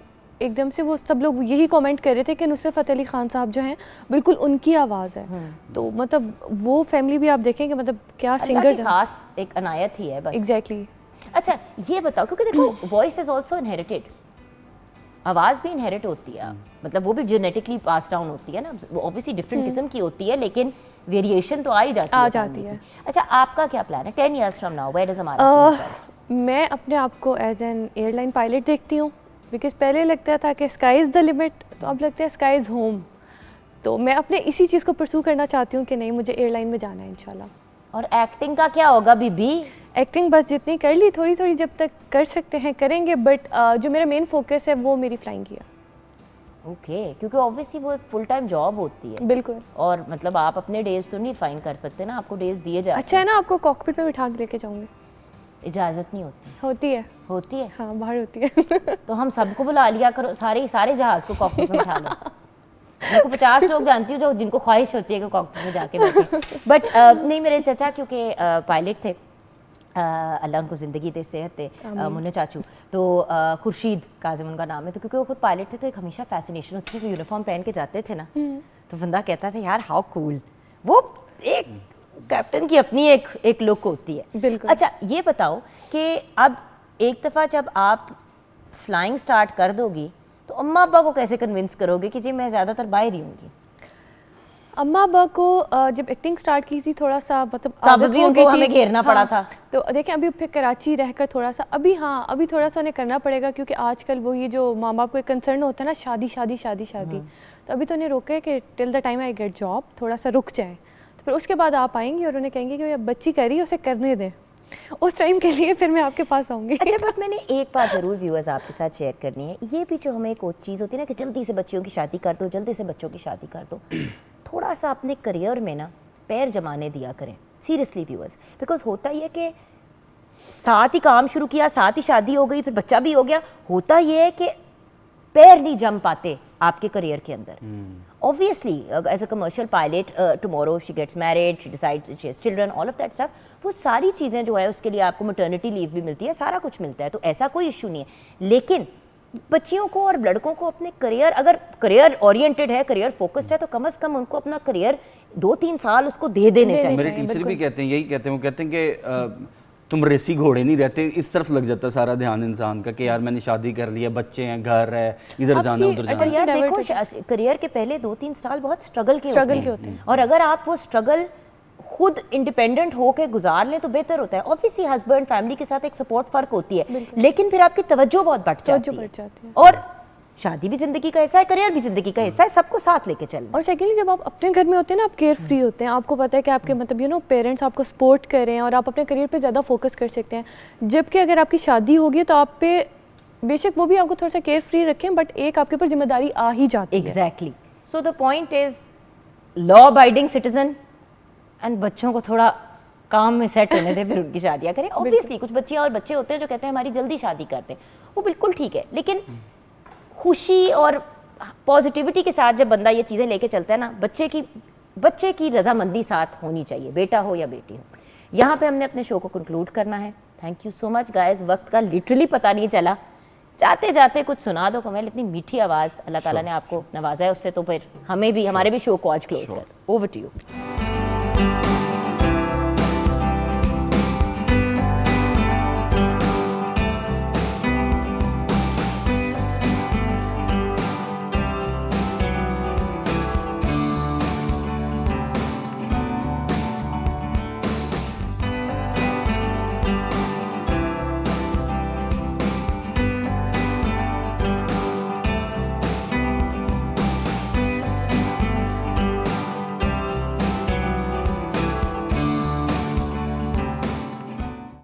एकदम से वो सब लोग यही कमेंट कर रहे थे कि नुसरत फ़तेह अली खान साहब जो हैं बिल्कुल उनकी आवाज़ है। तो मतलब वो फैमिली भी आप देखेंगे मतलब क्या सिंगर की खास एक अनायत ही है बस। एग्जैक्टली। अच्छा ये बताओ, क्योंकि देखो वॉइस इज ऑल्सो इनहेरिटेड, आवाज़ भी इनहेरिट होती है, मतलब वो भी जेनेटिकली पास डाउन होती है ना, ऑब्वियसली डिफरेंट किस्म की होती है, लेकिन वेरिएशन तो आ ही जाती है। अच्छा आपका क्या प्लान है 10 years from now, where does हमारा मैं अपने आप को एज एन एयरलाइन पायलट देखती हूँ, बिकॉज पहले लगता था कि स्काई इज़ द लिमिट, तो अब लगता है स्काई इज़ होम। तो मैं अपने इसी चीज़ को परसू करना चाहती हूँ कि नहीं मुझे एयरलाइन में जाना है इंशाल्लाह। और एक्टिंग का क्या होगा बीबी? एक्टिंग बस जितनी कर ली, थोड़ी थोड़ी जब तक कर सकते हैं करेंगे, बट जो मेरा मेन फोकस है वो मेरी फ्लाइंग की है। ओके, क्योंकि ऑब्वियसली वो एक फुल टाइम जॉब होती है। बिल्कुल। और मतलब आप अपने डेज तो नहीं फाइन कर सकते ना, आपको डेज दिए जाते हैं। अच्छा है ना, आपको कॉकपिट पे बिठा के लेके जाऊंगी। इजाज़त नहीं होती? होती है। हाँ बाहर होती है। तो हम सबको बुला लिया करो, सारे जहाज़ को कॉकपिट में बिठा लो। मैं को 50 लोग जानती हूँ जो जिनको ख्वाहिश होती है कि कॉकपिट में जाके बैठे, बट नहीं मेरे चचा क्योंकि पायलट थे, अल्लाह उनको ज़िंदगी दे, सेहत दे, मुन्ने चाचू, तो खुर्शीद काजिम उनका नाम है। तो क्योंकि वो खुद पायलट थे तो एक हमेशा फैसिनेशन होती थी कि यूनिफॉर्म पहन के जाते थे ना, तो बंदा कहता था यार हाउ कूल, वो एक कैप्टन की अपनी एक लुक होती है। बिल्कुल। अच्छा ये बताओ कि अब एक दफ़ा जब आप फ्लाइंग स्टार्ट कर दोगी तो अम्मा अब्बा को कैसे कन्विंस करोगे कि जी मैं ज़्यादातर बाहर ही होंगी? अम्मा अब्बा को जब एक्टिंग स्टार्ट की थी थोड़ा सा मतलब तब भी उनको हमें घेरना पड़ा था। तो देखें अभी फिर कराची रहकर थोड़ा सा अभी थोड़ा सा उन्हें करना पड़ेगा, क्योंकि आजकल वो ये जो माँ बाप को एक कंसर्न होता है ना, शादी, तो अभी तो उन्हें रोके कि till the time I get job थोड़ा सा रुक जाए, तो फिर उसके बाद आप आएंगी और उन्हें कहेंगे कि बच्ची कर रही है उसे करने दें, उस टाइम के लिए फिर मैं आपके पास आऊँगी। अच्छा बट मैंने एक बात ज़रूर व्यूअर्स आपके साथ शेयर करनी है, ये भी जो हमें एक चीज़ होती है ना कि जल्दी से बच्चियों की शादी कर दो, जल्दी से बच्चों की शादी कर दो, थोड़ा सा अपने करियर में ना पैर जमाने दिया करें सीरियसली व्यूअर्स, बिकॉज होता ही है कि साथ ही काम शुरू किया, साथ ही शादी हो गई, फिर बच्चा भी हो गया, होता ये है कि पैर नहीं जम पाते आपके करियर के अंदर। Obviously as a commercial pilot tomorrow she gets married, she decides she has children, all of that stuff, वो सारी चीज़ें जो है उसके लिए आपको मैटरनिटी लीव भी मिलती है, सारा कुछ मिलता है, तो ऐसा कोई इशू नहीं है। लेकिन बच्चियों को और लड़कों को अपने करियर, अगर करियर ओरिएंटेड है, करियर फोकस्ड है, तो कम से कम उनको अपना करियर 2-3 साल उसको दे देने चाहिए। मेरे टीचर भी कहते हैं, यही कहते हैं, वो कहते हैं कि तुम रेसी घोड़े नहीं रहते, इस तरफ लग जाता सारा ध्यान इंसान का कि यार मैंने शादी कर ली है, बच्चे हैं, घर है, इधर जाना उधर जाना। पर यार देखो करियर के पहले 2-3 साल बहुत स्ट्रगल के होते हैं, और अगर आप वो स्ट्रगल खुद इंडिपेंडेंट होकर गुजार लें तो बेहतर होता है। ऑब्वियसली हस्बैंड फैमिली के साथ एक सपोर्ट फ़र्क होती है, लेकिन फिर आपकी तवज्जो बहुत बढ़ जाती है। और शादी भी जिंदगी का हिस्सा है, करियर भी जिंदगी का हिस्सा है, सबको साथ लेके चलना। और सेकेंडली जब आप अपने घर में होते हैं ना, आप केयर फ्री होते हैं, आपको पता है कि आपके मतलब पेरेंट्स आपको सपोर्ट कर रहे हैं और आप अपने करियर पे ज़्यादा फोकस कर सकते हैं। जबकि अगर आपकी शादी होगी तो आप पे बेशक वो भी आपको थोड़ा सा केयर फ्री रखें, बट एक आपके ऊपर जिम्मेदारी आ ही जाती है। Exactly, so the point is law abiding citizen, and बच्चों को थोड़ा काम में सेट होने दें फिर उनकी शादियाँ करें। ऑब्वियसली कुछ बच्चियाँ और बच्चे होते हैं जो कहते हैं हमारी जल्दी शादी करते हैं, वो बिल्कुल ठीक है, लेकिन खुशी और पॉजिटिविटी के साथ जब बंदा ये चीज़ें लेके चलता है ना, बच्चे की रजामंदी साथ होनी चाहिए, बेटा हो या बेटी हो। यहाँ पे हमने अपने शो को कंक्लूड करना है। Thank you so much guys, वक्त का लिटरली पता नहीं चला। जाते जाते कुछ सुना दो कमल, इतनी मीठी आवाज़ अल्लाह ताला ने आपको नवाजा है उससे, तो फिर हमें भी, हमारे भी शो को आज क्लोज कर। Over to you.